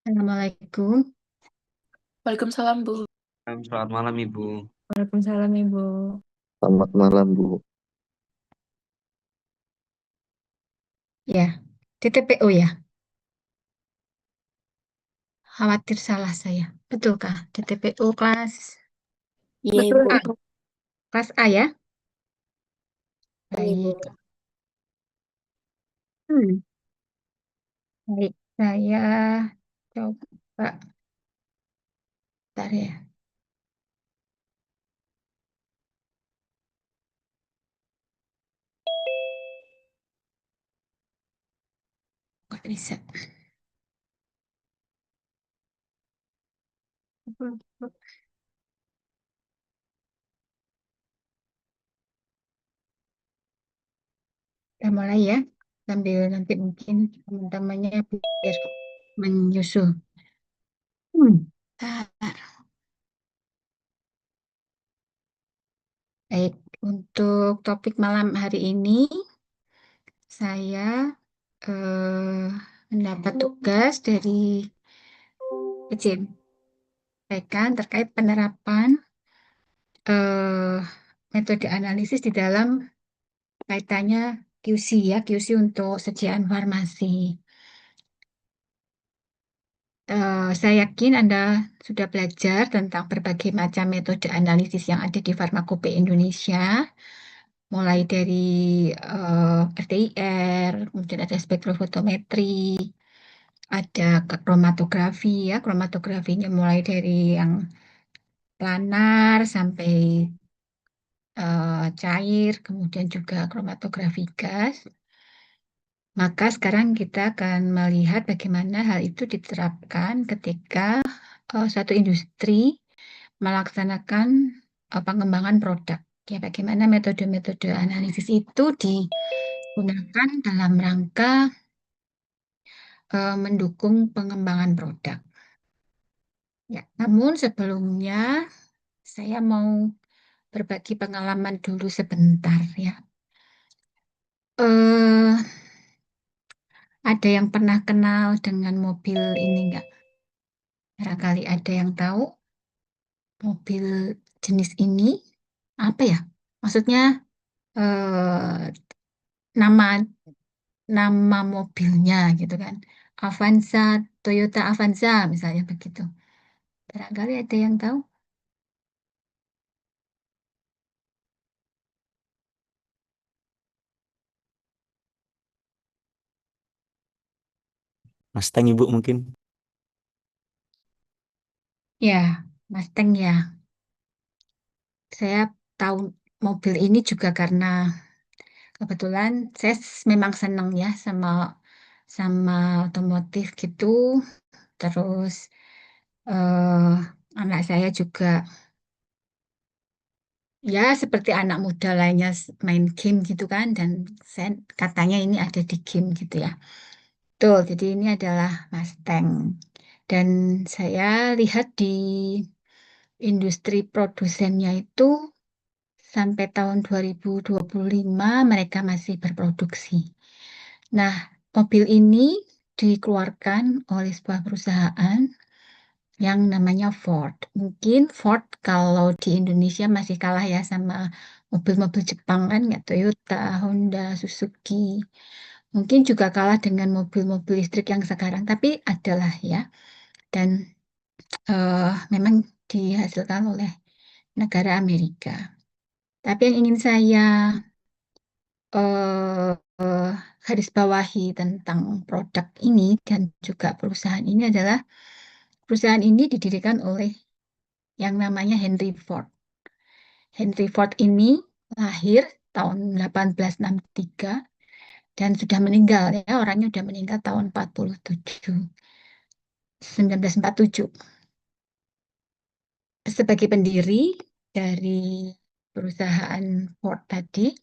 Assalamualaikum. Waalaikumsalam, Bu. Selamat malam Ibu. Waalaikumsalam, Ibu. Selamat malam, Bu. Ya, TTPO ya. Khawatir salah saya. Betulkah? TTPO kelas Iya, betul Ibu. A. Kelas A ya. Iya, Ibu. Baik. Hmm, baik. Saya coba bentar ya. Kok bisa? Kita mulai ya. Sambil nanti mungkin teman-temannya biar menyusul. Hmm. Ah, Baik, untuk topik malam hari ini saya eh, mendapat tugas dari PJMPK terkait penerapan eh, metode analisis di dalam kaitannya QC ya, QC untuk sediaan farmasi. Saya yakin Anda sudah belajar tentang berbagai macam metode analisis yang ada di Farmakope Indonesia, mulai dari RTIR, kemudian ada spektrofotometri, ada kromatografi ya, kromatografinya mulai dari yang planar sampai cair, kemudian juga kromatografi gas. Maka sekarang kita akan melihat bagaimana hal itu diterapkan ketika suatu industri melaksanakan pengembangan produk. Ya, bagaimana metode-metode analisis itu digunakan dalam rangka mendukung pengembangan produk. Ya, namun sebelumnya saya mau berbagi pengalaman dulu sebentar ya. Eh, ada yang pernah kenal dengan mobil ini enggak? Barangkali ada yang tahu mobil jenis ini apa ya? Maksudnya eh, nama nama mobilnya gitu kan. Avanza, Toyota Avanza misalnya begitu. Barangkali ada yang tahu? Mustang Ibu mungkin. Ya, Mustang ya. Saya tahu mobil ini juga karena kebetulan saya memang senang ya sama sama otomotif gitu. Terus eh, anak saya juga ya seperti anak muda lainnya main game gitu kan. Dan saya katanya ini ada di game gitu ya. Betul, jadi ini adalah Mustang. Dan saya lihat di industri produsennya itu sampai tahun 2025 mereka masih berproduksi. Nah, mobil ini dikeluarkan oleh sebuah perusahaan yang namanya Ford. Mungkin Ford kalau di Indonesia masih kalah ya sama mobil-mobil Jepang kan, nggak Toyota, Honda, Suzuki. Mungkin juga kalah dengan mobil-mobil listrik yang sekarang, tapi adalah ya. Dan memang dihasilkan oleh negara Amerika. Tapi yang ingin saya garis bawahi tentang produk ini dan juga perusahaan ini adalah perusahaan ini didirikan oleh yang namanya Henry Ford. Henry Ford ini lahir tahun 1863 dan sudah meninggal ya, orangnya sudah meninggal tahun 1947 sebagai pendiri dari perusahaan Ford tadi.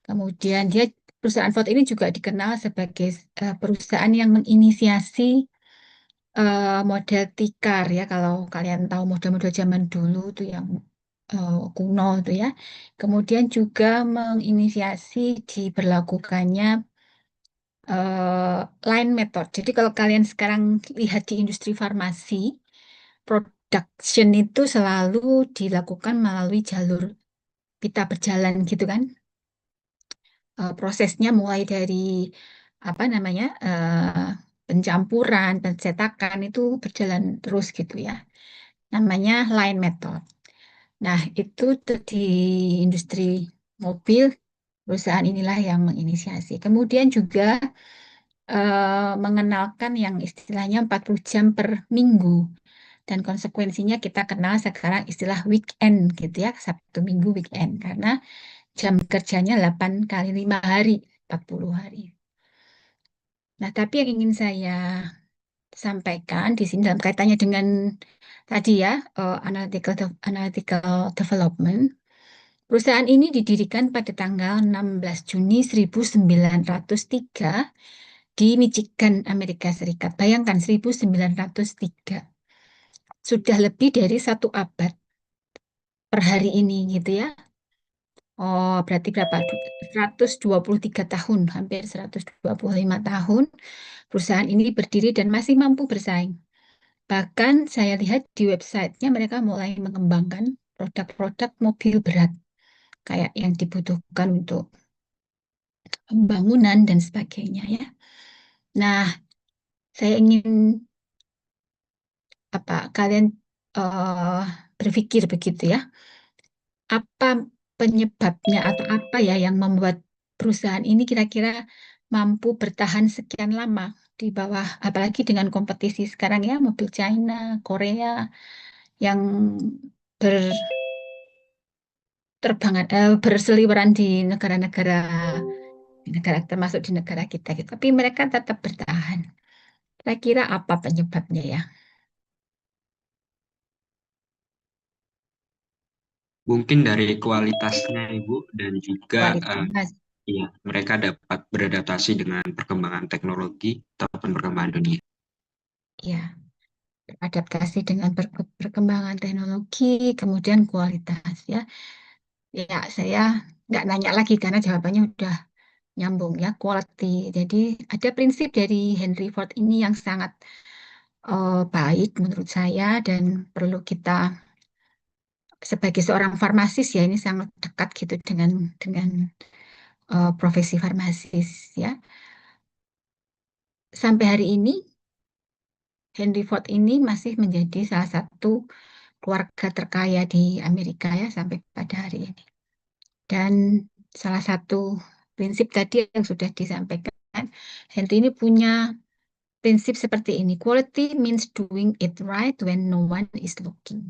Kemudian perusahaan Ford ini juga dikenal sebagai perusahaan yang menginisiasi model tikar ya. Kalau kalian tahu model-model zaman dulu tuh yang kuno tuh ya. Kemudian juga menginisiasi diberlakukannya line method. Jadi kalau kalian sekarang lihat di industri farmasi, production itu selalu dilakukan melalui jalur pita berjalan gitu kan. Prosesnya mulai dari apa namanya pencampuran, pencetakan itu berjalan terus gitu ya. Namanya line method. Nah, itu di industri mobil, perusahaan inilah yang menginisiasi. Kemudian juga mengenalkan yang istilahnya 40 jam per minggu. Dan konsekuensinya kita kenal sekarang istilah weekend gitu ya, Sabtu Minggu weekend. Karena jam kerjanya 8 kali 5 hari, 40 hari. Nah, tapi yang ingin saya sampaikan di sini dalam kaitannya dengan tadi ya, analytical development. Perusahaan ini didirikan pada tanggal 16 Juni 1903 di Michigan, Amerika Serikat. Bayangkan 1903. Sudah lebih dari 1 abad per hari ini gitu ya. Oh, berarti berapa? 123 tahun, hampir 125 tahun. Perusahaan ini berdiri dan masih mampu bersaing. Bahkan saya lihat di websitenya mereka mulai mengembangkan produk-produk mobil berat, kayak yang dibutuhkan untuk pembangunan dan sebagainya ya. Nah, saya ingin kalian eh, berpikir begitu ya. Apa penyebabnya atau apa ya yang membuat perusahaan ini kira-kira mampu bertahan sekian lama di bawah, apalagi dengan kompetisi sekarang ya, mobil China, Korea yang berseliweran di negara termasuk di negara kita gitu. Tapi mereka tetap bertahan. Kira-kira apa penyebabnya ya? Mungkin dari kualitasnya Ibu dan juga Kualitas, ya, mereka dapat beradaptasi dengan perkembangan teknologi ataupun perkembangan dunia. ya, adaptasi dengan perkembangan teknologi, kemudian kualitas ya. Ya, saya nggak nanya lagi karena jawabannya udah nyambung ya, quality. Jadi ada prinsip dari Henry Ford ini yang sangat baik menurut saya dan perlu kita sebagai seorang farmasis ya ini sangat dekat gitu dengan profesi farmasis ya. Sampai hari ini Henry Ford ini masih menjadi salah satu keluarga terkaya di Amerika ya sampai pada hari ini. Dan salah satu prinsip tadi yang sudah disampaikan, Henry ini punya prinsip seperti ini. Quality means doing it right when no one is looking.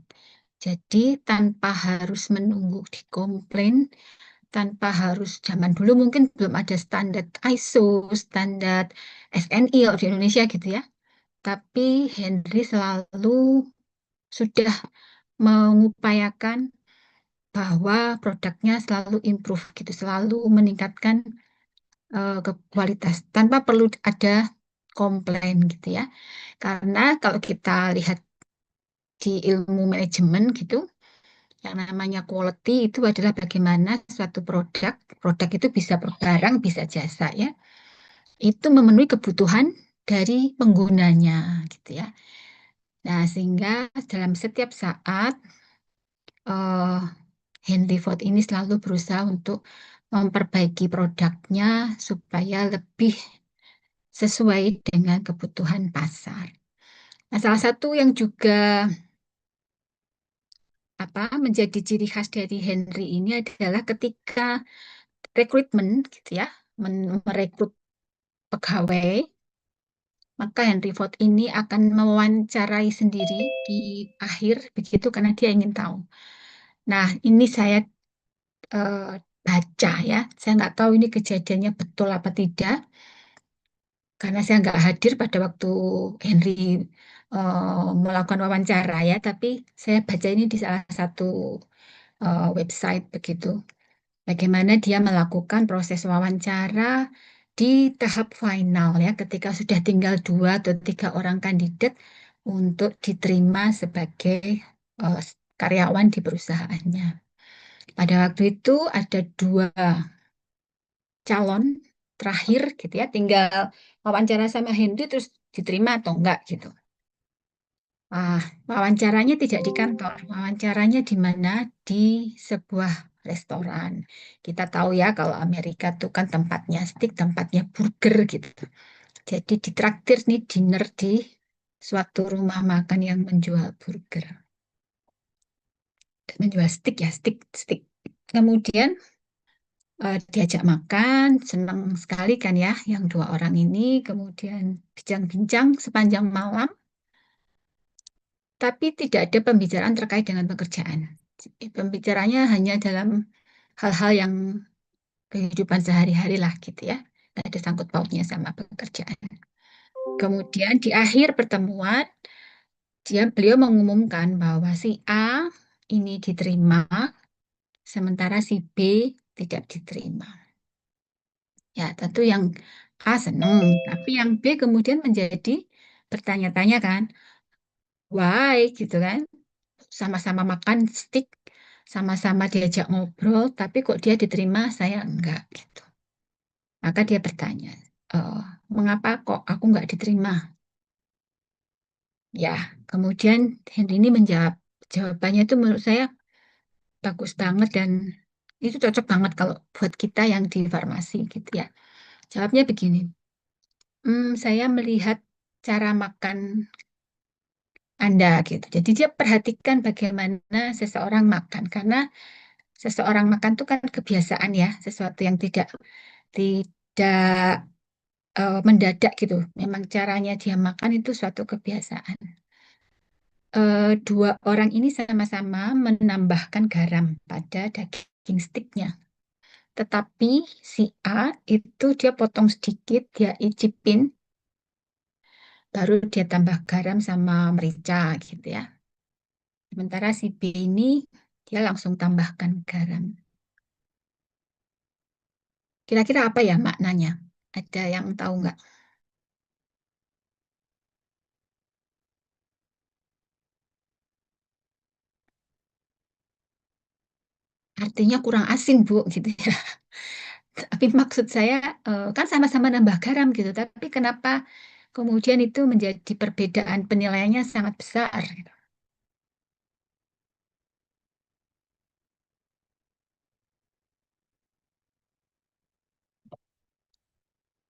Jadi tanpa harus menunggu dikomplain, tanpa harus zaman dulu mungkin belum ada standar ISO, standar SNI kalau di Indonesia gitu ya. Tapi Henry selalu sudah mengupayakan bahwa produknya selalu improve gitu, selalu meningkatkan kualitas tanpa perlu ada komplain gitu ya. Karena kalau kita lihat di ilmu manajemen gitu, yang namanya quality itu adalah bagaimana suatu produk itu bisa barang, bisa jasa ya, itu memenuhi kebutuhan dari penggunanya gitu ya. Nah, sehingga dalam setiap saat eh, Henry Ford ini selalu berusaha untuk memperbaiki produknya supaya lebih sesuai dengan kebutuhan pasar. Nah, salah satu yang juga menjadi ciri khas dari Henry ini adalah ketika rekrutmen gitu ya, merekrut pegawai, maka Henry Ford ini akan mewawancarai sendiri di akhir begitu karena dia ingin tahu. Nah, ini saya eh, baca ya, saya nggak tahu ini kejadiannya betul apa tidak, karena saya nggak hadir pada waktu Henry melakukan wawancara ya, tapi saya baca ini di salah satu website begitu. Bagaimana dia melakukan proses wawancara di tahap final ya, ketika sudah tinggal 2 atau 3 orang kandidat untuk diterima sebagai eh, karyawan di perusahaannya. Pada waktu itu ada 2 calon terakhir gitu ya, tinggal wawancara sama Henry terus diterima atau enggak gitu. Wawancaranya tidak di kantor, wawancaranya di mana? Di sebuah restoran. Kita tahu ya kalau Amerika tuh kan tempatnya steak, tempatnya burger gitu. Jadi ditraktir nih dinner di suatu rumah makan yang menjual burger. Menjual steak ya, steak. Kemudian diajak makan, senang sekali kan ya yang dua orang ini. Kemudian bincang-bincang sepanjang malam. Tapi tidak ada pembicaraan terkait dengan pekerjaan. Pembicaranya hanya dalam hal-hal yang kehidupan sehari-hari lah gitu ya. Tidak ada sangkut pautnya sama pekerjaan. Kemudian di akhir pertemuan, beliau mengumumkan bahwa si A ini diterima, sementara si B tidak diterima. Ya, tentu yang A senang, tapi yang B kemudian menjadi bertanya-tanya kan, why gitu kan? Sama-sama makan steak, sama-sama diajak ngobrol, tapi kok dia diterima, saya enggak gitu. Maka dia bertanya, mengapa kok aku enggak diterima? Ya, kemudian Henry ini menjawab, jawabannya itu menurut saya bagus banget dan itu cocok banget kalau buat kita yang di farmasi gitu ya. Jawabnya begini, saya melihat cara makan Anda gitu. Jadi dia perhatikan bagaimana seseorang makan karena seseorang makan itu kan kebiasaan ya, sesuatu yang tidak mendadak gitu. Memang caranya dia makan itu suatu kebiasaan. Dua orang ini sama-sama menambahkan garam pada daging steaknya. Tetapi si A itu dia potong sedikit, dia icipin, baru dia tambah garam sama merica gitu ya. Sementara si B ini dia langsung tambahkan garam. Kira-kira apa ya maknanya? Ada yang tahu nggak? Artinya kurang asin, Bu, gitu ya. Tapi maksud saya, kan sama-sama nambah garam gitu, tapi kenapa kemudian itu menjadi perbedaan penilaiannya sangat besar gitu.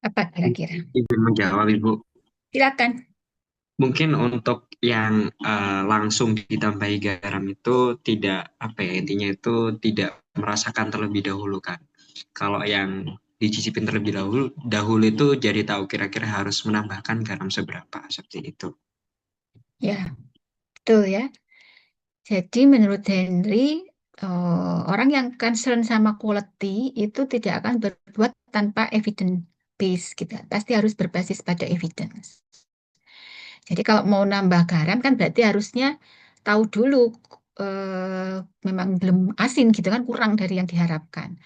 Apa kira-kira? Izin menjawab, Ibu. Silakan. Mungkin untuk yang langsung ditambahi garam itu tidak apa ya, intinya itu tidak merasakan terlebih dahulu kan. Kalau yang dicicipin terlebih dahulu itu jadi tahu kira-kira harus menambahkan garam seberapa seperti itu. Ya, betul ya. Jadi menurut Henry, orang yang concern sama quality itu tidak akan berbuat tanpa evidence base gitu. Pasti harus berbasis pada evidence. Jadi kalau mau nambah garam kan berarti harusnya tahu dulu memang belum asin gitu kan, kurang dari yang diharapkan.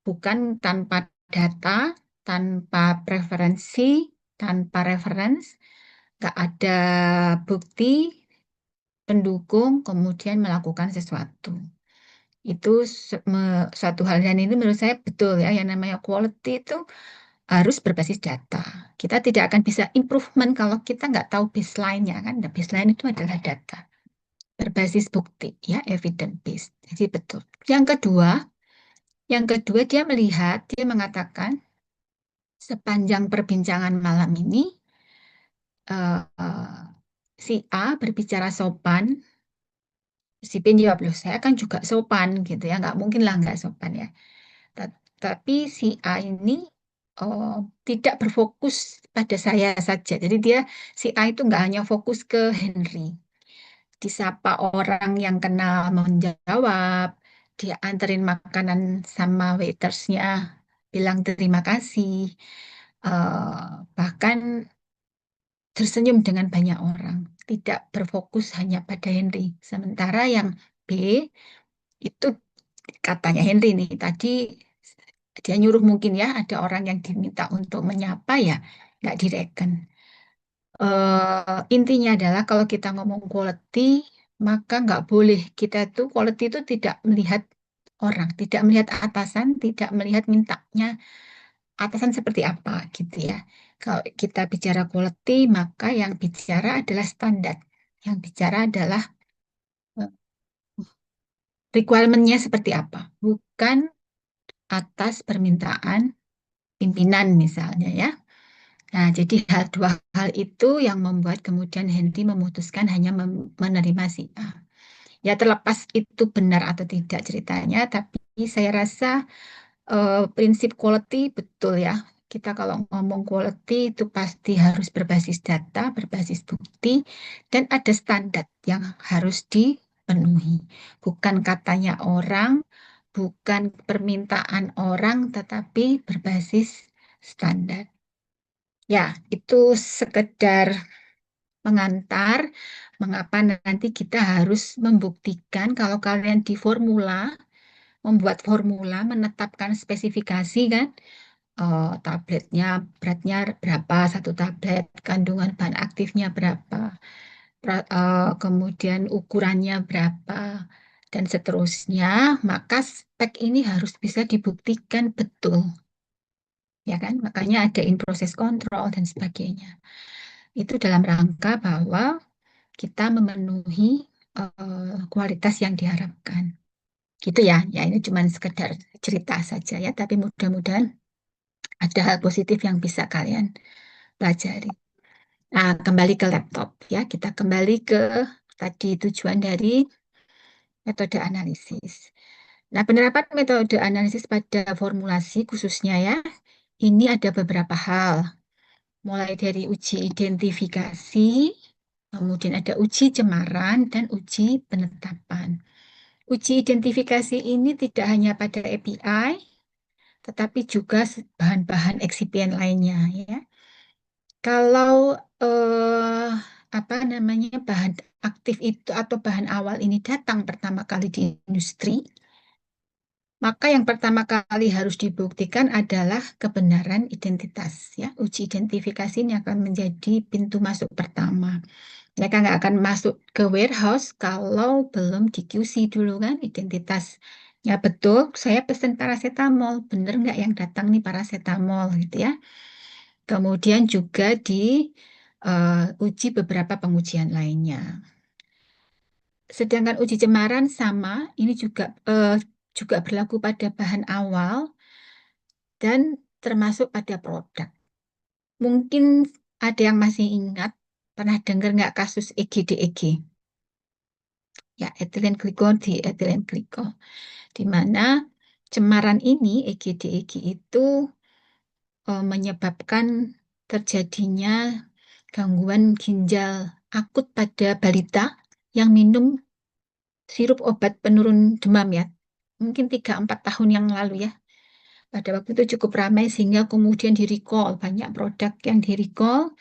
Bukan tanpa data, tanpa preferensi, tanpa reference, nggak ada bukti pendukung kemudian melakukan sesuatu. Itu suatu hal dan ini menurut saya betul ya, yang namanya quality itu harus berbasis data. Kita tidak akan bisa improvement kalau kita nggak tahu baseline-nya kan. Nah, baseline itu adalah data berbasis bukti ya, evidence based. Jadi betul. Yang kedua dia melihat, dia mengatakan sepanjang perbincangan malam ini eh, si A berbicara sopan, si B jawab, loh saya kan juga sopan gitu ya, nggak mungkin lah nggak sopan ya. Tapi si A ini oh, tidak berfokus pada saya saja. Jadi si A itu nggak hanya fokus ke Henry. Disapa orang yang kenal menjawab, dia anterin makanan sama waitersnya, bilang terima kasih, bahkan tersenyum dengan banyak orang, tidak berfokus hanya pada Henry. Sementara yang B itu katanya Henry nih tadi dia nyuruh mungkin ya ada orang yang diminta untuk menyapa ya nggak direken. Intinya adalah kalau kita ngomong quality maka nggak boleh kita tuh quality itu tidak melihat orang, tidak melihat atasan, tidak melihat mintanya atasan seperti apa gitu ya. Kalau kita bicara quality, maka yang bicara adalah standar. Yang bicara adalah eh, requirement-nya seperti apa. Bukan atas permintaan pimpinan misalnya ya. Nah, jadi dua hal itu yang membuat kemudian Henry memutuskan hanya menerima si A. Ya terlepas itu benar atau tidak ceritanya, tapi saya rasa prinsip quality betul ya. Kita kalau ngomong quality itu pasti harus berbasis data, berbasis bukti, dan ada standar yang harus dipenuhi. Bukan katanya orang, bukan permintaan orang, tetapi berbasis standar. Ya, itu sekedar mengantar mengapa nanti kita harus membuktikan kalau kalian di formula, membuat formula, menetapkan spesifikasi kan, tabletnya beratnya berapa, satu tablet, kandungan bahan aktifnya berapa, kemudian ukurannya berapa, dan seterusnya, maka spek ini harus bisa dibuktikan betul. Ya kan, makanya ada in process control dan sebagainya. Itu dalam rangka bahwa kita memenuhi kualitas yang diharapkan. Gitu ya. Ya ini cuma sekedar cerita saja ya, tapi mudah-mudahan ada hal positif yang bisa kalian pelajari. Nah, kembali ke laptop ya. Kita kembali ke tadi tujuan dari metode analisis. Nah, penerapan metode analisis pada formulasi khususnya ya, ini ada beberapa hal. Mulai dari uji identifikasi, kemudian ada uji cemaran, dan uji penetapan. Uji identifikasi ini tidak hanya pada API, tetapi juga bahan-bahan eksipien lainnya. Ya. Kalau apa namanya bahan aktif itu atau bahan awal ini datang pertama kali di industri, maka yang pertama kali harus dibuktikan adalah kebenaran identitas. Ya, uji identifikasi ini akan menjadi pintu masuk pertama. Mereka nggak akan masuk ke warehouse kalau belum di QC dulu kan identitasnya betul. Saya pesen paracetamol, bener nggak yang datang nih paracetamol gitu ya. Kemudian juga diuji beberapa pengujian lainnya. Sedangkan uji cemaran sama, ini juga berlaku pada bahan awal dan termasuk pada produk. Mungkin ada yang masih ingat, pernah dengar nggak kasus EGDEG? Ya, etilen glikol di etilen glikol, di mana cemaran ini EGDEG itu menyebabkan terjadinya gangguan ginjal akut pada balita yang minum sirup obat penurun demam ya. Mungkin 3-4 tahun yang lalu ya. Pada waktu itu cukup ramai sehingga kemudian di-recall. Banyak produk yang di-recall.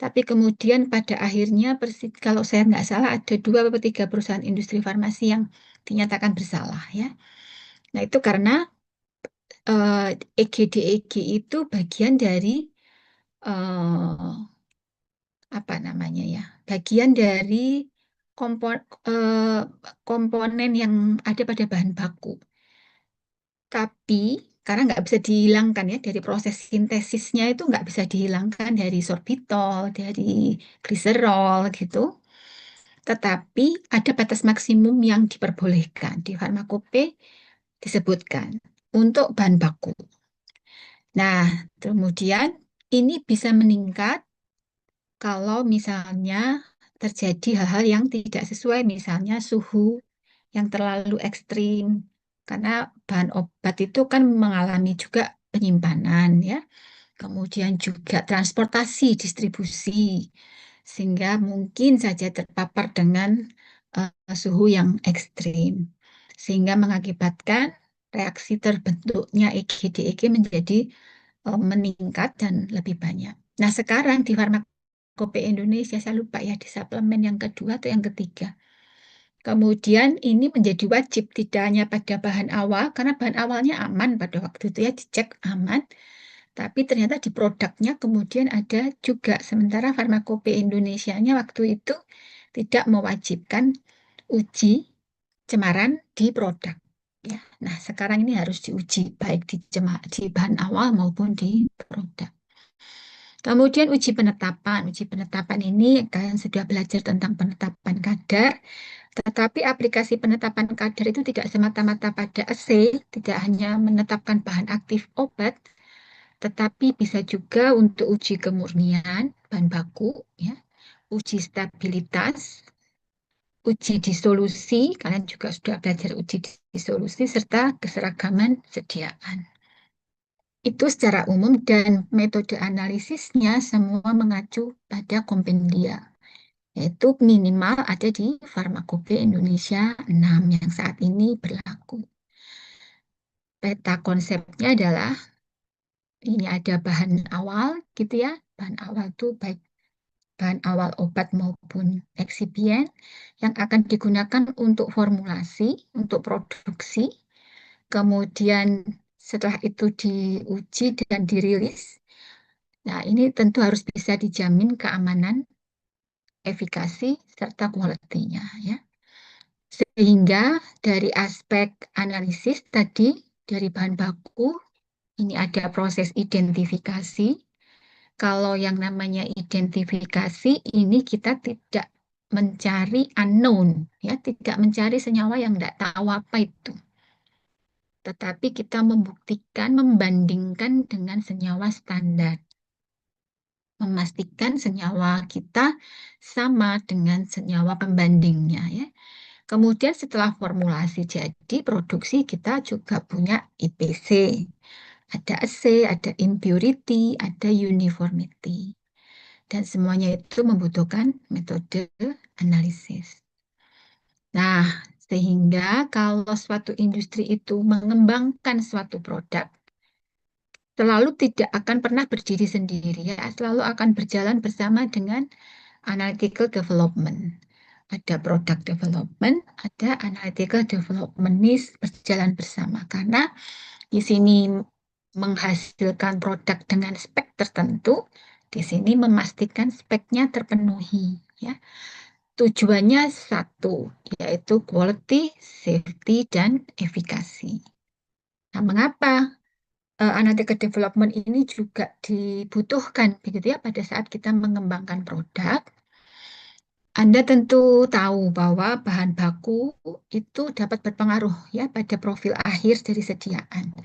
Tapi kemudian pada akhirnya, kalau saya nggak salah, ada 2 atau 3 perusahaan industri farmasi yang dinyatakan bersalah ya. Nah itu karena EGDEG itu bagian dari eh, apa namanya ya, bagian dari eh, komponen yang ada pada bahan baku. Tapi karena nggak bisa dihilangkan ya dari proses sintesisnya itu nggak bisa dihilangkan dari sorbitol, dari gliserol gitu. Tetapi ada batas maksimum yang diperbolehkan di farmakope disebutkan untuk bahan baku. Nah, kemudian ini bisa meningkat kalau misalnya terjadi hal-hal yang tidak sesuai, misalnya suhu yang terlalu ekstrim, karena bahan obat itu kan mengalami juga penyimpanan, ya. Kemudian juga transportasi, distribusi, sehingga mungkin saja terpapar dengan suhu yang ekstrim, sehingga mengakibatkan reaksi terbentuknya EGDEG menjadi meningkat dan lebih banyak. Nah, sekarang di Farmakope Indonesia, saya lupa ya, di suplemen yang kedua atau yang ketiga. Kemudian ini menjadi wajib tidak hanya pada bahan awal, karena bahan awalnya aman pada waktu itu ya, dicek aman. Tapi ternyata di produknya kemudian ada juga. Sementara Farmakope Indonesia-nya waktu itu tidak mewajibkan uji cemaran di produk. Ya, nah sekarang ini harus diuji baik di bahan awal maupun di produk. Kemudian uji penetapan. Uji penetapan ini kalian sudah belajar tentang penetapan kadar, tetapi aplikasi penetapan kadar itu tidak semata-mata pada assay, tidak hanya menetapkan bahan aktif obat, tetapi bisa juga untuk uji kemurnian bahan baku, ya, uji stabilitas, uji disolusi, kalian juga sudah belajar uji disolusi, serta keseragaman sediaan. Itu secara umum dan metode analisisnya semua mengacu pada kompendia, yaitu minimal ada di Farmakope Indonesia 6 yang saat ini berlaku. Peta konsepnya adalah ini ada bahan awal gitu ya, bahan awal itu baik bahan awal obat maupun eksipien yang akan digunakan untuk formulasi, untuk produksi. Kemudian setelah itu diuji dan dirilis. Nah, ini tentu harus bisa dijamin keamanan, efikasi, serta kualitinya ya. Sehingga dari aspek analisis tadi, dari bahan baku, ini ada proses identifikasi. Kalau yang namanya identifikasi, ini kita tidak mencari unknown, ya, tidak mencari senyawa yang tidak tahu apa itu. Tetapi kita membuktikan, membandingkan dengan senyawa standar. Memastikan senyawa kita sama dengan senyawa pembandingnya ya. Kemudian setelah formulasi jadi produksi kita juga punya IPC. Ada assay, ada impurity, ada uniformity. Dan semuanya itu membutuhkan metode analisis. Nah, sehingga kalau suatu industri itu mengembangkan suatu produk, selalu tidak akan pernah berdiri sendiri ya, selalu akan berjalan bersama dengan analytical development. Ada product development, ada analytical development, ini berjalan bersama karena di sini menghasilkan produk dengan spek tertentu, di sini memastikan speknya terpenuhi ya. Tujuannya satu, yaitu quality, safety, dan efikasi. Nah, mengapa analytical development ini juga dibutuhkan begitu ya pada saat kita mengembangkan produk? Anda tentu tahu bahwa bahan baku itu dapat berpengaruh ya pada profil akhir dari sediaan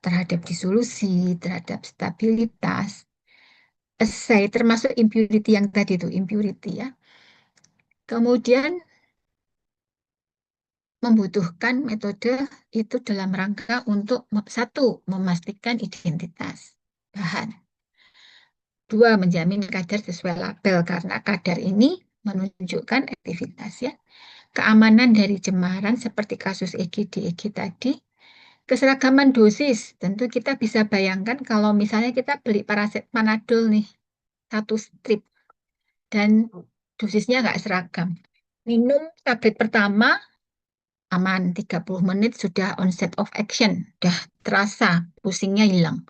terhadap disolusi, terhadap stabilitas, assay, termasuk impurity yang tadi itu, impurity ya. Kemudian membutuhkan metode itu dalam rangka untuk satu, memastikan identitas bahan. Dua, menjamin kadar sesuai label karena kadar ini menunjukkan aktivitas ya. Keamanan dari cemaran seperti kasus EG tadi. Keseragaman dosis, tentu kita bisa bayangkan kalau misalnya kita beli Panadol nih, satu strip, dan dosisnya nggak seragam. Minum tablet pertama, aman, 30 menit sudah onset of action, sudah terasa, pusingnya hilang.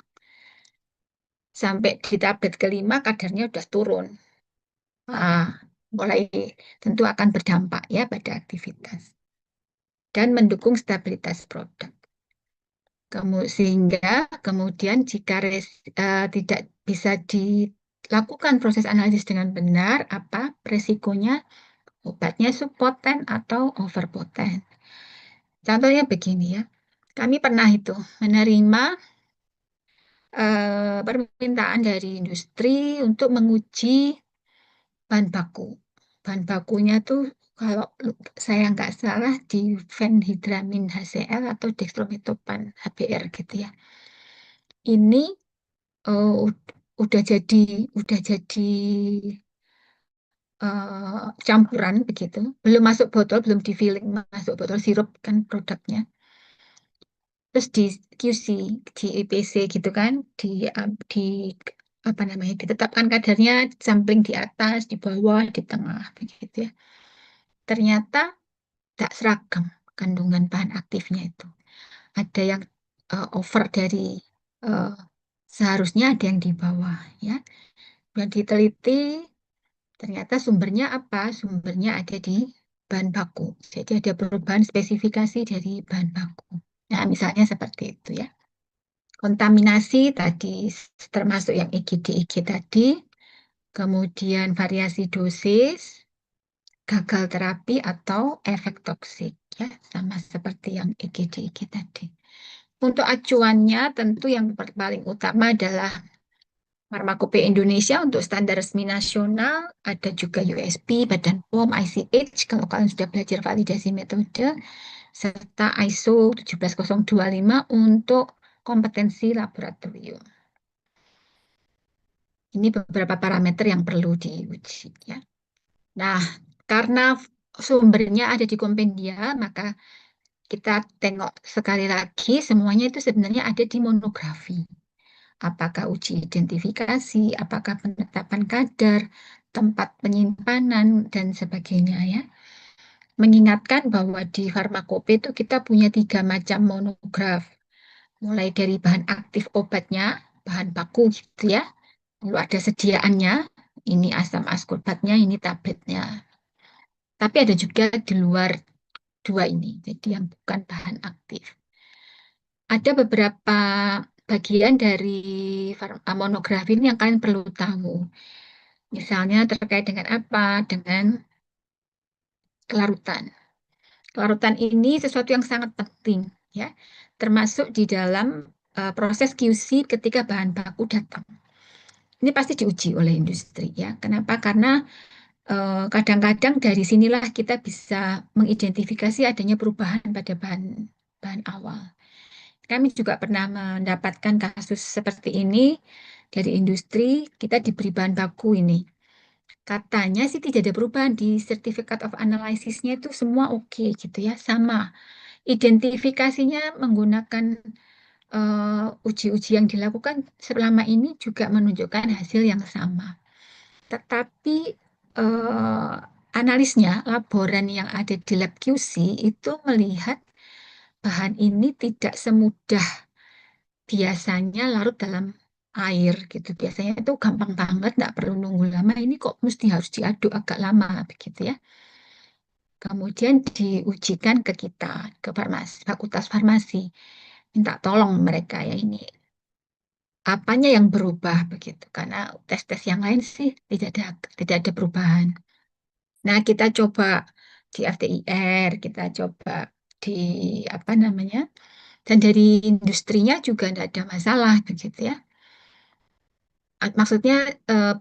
Sampai di tablet kelima, kadarnya sudah turun. Mulai tentu akan berdampak ya pada aktivitas. Dan mendukung stabilitas produk. Sehingga kemudian jika tidak bisa dilakukan proses analisis dengan benar, apa resikonya obatnya subpoten atau overpoten. Contohnya begini ya, kami pernah itu menerima permintaan dari industri untuk menguji bahan baku. Bahan bakunya tuh kalau saya nggak salah di fenhidramin HCl atau dextromethorphan HBr gitu ya. Ini udah jadi campuran begitu, belum masuk botol, belum di filling masuk botol sirup kan produknya. Terus di QC, di IPC gitu kan, di apa namanya, ditetapkan kadarnya, sampling di atas, di bawah, di tengah begitu ya. Ternyata tak seragam kandungan bahan aktifnya itu. Ada yang over dari uh, seharusnya, ada yang di bawah ya. Dan diteliti, ternyata sumbernya apa? Sumbernya ada di bahan baku. Jadi ada perubahan spesifikasi dari bahan baku. Nah, misalnya seperti itu ya. Kontaminasi tadi termasuk yang IgD-IG tadi, kemudian variasi dosis, gagal terapi atau efek toksik ya, sama seperti yang IgD-IG tadi. Untuk acuannya tentu yang paling utama adalah Farmakope Indonesia untuk standar resmi nasional, ada juga USP, Badan POM, ICH, kalau kalian sudah belajar validasi metode, serta ISO 17025 untuk kompetensi laboratorium. Ini beberapa parameter yang perlu diuji ya. Nah, karena sumbernya ada di Kompendia, maka kita tengok sekali lagi semuanya itu sebenarnya ada di monografi. Apakah uji identifikasi, apakah penetapan kadar, tempat penyimpanan, dan sebagainya ya. Mengingatkan bahwa di Farmakope itu kita punya 3 macam monograf. Mulai dari bahan aktif obatnya, bahan baku gitu ya. Lalu ada sediaannya, ini asam askorbatnya, ini tabletnya. Tapi ada juga di luar 2 ini, jadi yang bukan bahan aktif. Ada beberapa bagian dari monografi ini yang kalian perlu tahu. Misalnya terkait dengan apa? Dengan kelarutan. Kelarutan ini sesuatu yang sangat penting, ya, termasuk di dalam proses QC ketika bahan baku datang. Ini pasti diuji oleh industri, ya. Kenapa? Karena kadang-kadang dari sinilah kita bisa mengidentifikasi adanya perubahan pada bahan awal. Kami juga pernah mendapatkan kasus seperti ini dari industri, kita diberi bahan baku ini. Katanya sih tidak ada perubahan di Certificate of Analysis-nya itu semua oke gitu ya, sama. Identifikasinya menggunakan uji-uji yang dilakukan selama ini juga menunjukkan hasil yang sama. Tetapi analisnya, laporan yang ada di lab QC itu melihat bahan ini tidak semudah biasanya larut dalam air gitu. Biasanya itu gampang banget, nggak perlu nunggu lama. Ini kok mesti harus diaduk agak lama begitu ya. Kemudian diujikan ke kita, ke farmasi, Fakultas Farmasi. Minta tolong mereka ya ini. Apanya yang berubah begitu? Karena tes-tes yang lain sih tidak ada perubahan. Nah, kita coba di FTIR, kita coba di apa namanya? Dan dari industrinya juga tidak ada masalah begitu ya. Maksudnya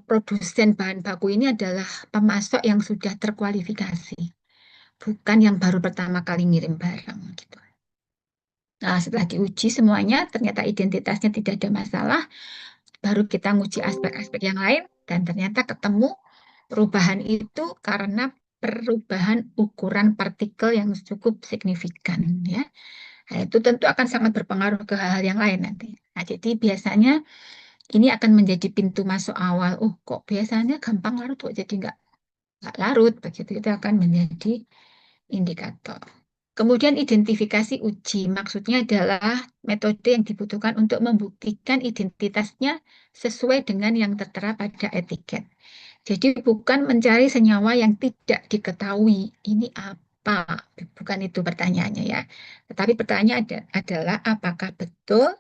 produsen bahan baku ini adalah pemasok yang sudah terkualifikasi, bukan yang baru pertama kali ngirim barang gitu. Nah, setelah diuji semuanya, ternyata identitasnya tidak ada masalah, baru kita nguji aspek-aspek yang lain, dan ternyata ketemu perubahan itu karena perubahan ukuran partikel yang cukup signifikan ya. Nah, itu tentu akan sangat berpengaruh ke hal-hal yang lain nanti. Nah, jadi biasanya ini akan menjadi pintu masuk awal. Oh, kok biasanya gampang larut, kok jadi nggak larut begitu. Itu akan menjadi indikator. Kemudian identifikasi uji, maksudnya adalah metode yang dibutuhkan untuk membuktikan identitasnya sesuai dengan yang tertera pada etiket. Jadi bukan mencari senyawa yang tidak diketahui. Ini apa? Bukan itu pertanyaannya ya. Tetapi pertanyaan adalah apakah betul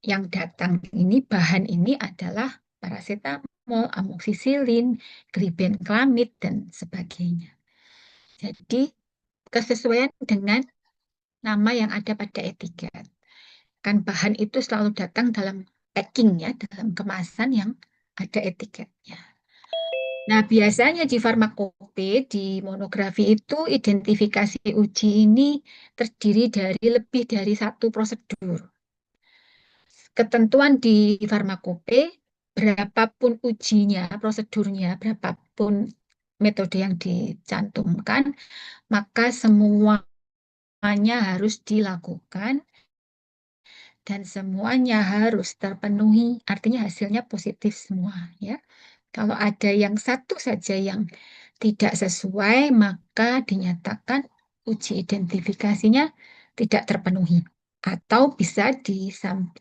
yang datang ini, bahan ini adalah paracetamol, amoksisilin, glibenclamid, dan sebagainya. Jadi kesesuaian dengan nama yang ada pada etiket. Kan bahan itu selalu datang dalam packing ya, dalam kemasan yang ada etiketnya. Nah, biasanya di farmakope, di monografi itu identifikasi uji ini terdiri dari lebih dari 1 prosedur. Ketentuan di farmakope, berapapun ujinya, prosedurnya, berapapun metode yang dicantumkan, maka semuanya harus dilakukan dan semuanya harus terpenuhi, artinya hasilnya positif semua ya. Kalau ada yang satu saja yang tidak sesuai, maka dinyatakan uji identifikasinya tidak terpenuhi atau bisa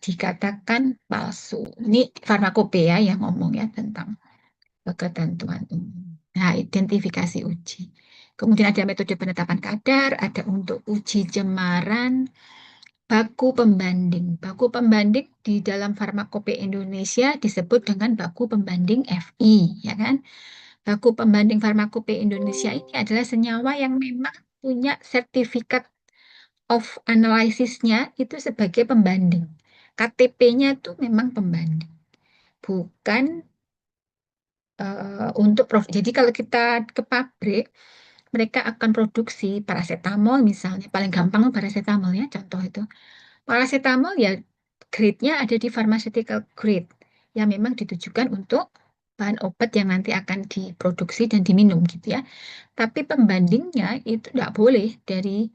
dikatakan palsu. Ini farmakope ya yang ngomong ya tentang ketentuan umum. Nah, identifikasi uji. Kemudian ada metode penetapan kadar, ada untuk uji cemaran, baku pembanding. Baku pembanding di dalam Farmakope Indonesia disebut dengan baku pembanding FI, ya kan? Baku pembanding Farmakope Indonesia ini adalah senyawa yang memang punya sertifikat of analysisnya itu sebagai pembanding. KTP-nya itu memang pembanding, bukan untuk jadi kalau kita ke pabrik, mereka akan produksi paracetamol misalnya, paling gampang paracetamol ya, contoh itu. Paracetamol ya grade-nya ada di pharmaceutical grade yang memang ditujukan untuk bahan obat yang nanti akan diproduksi dan diminum gitu ya. Tapi pembandingnya itu tidak boleh dari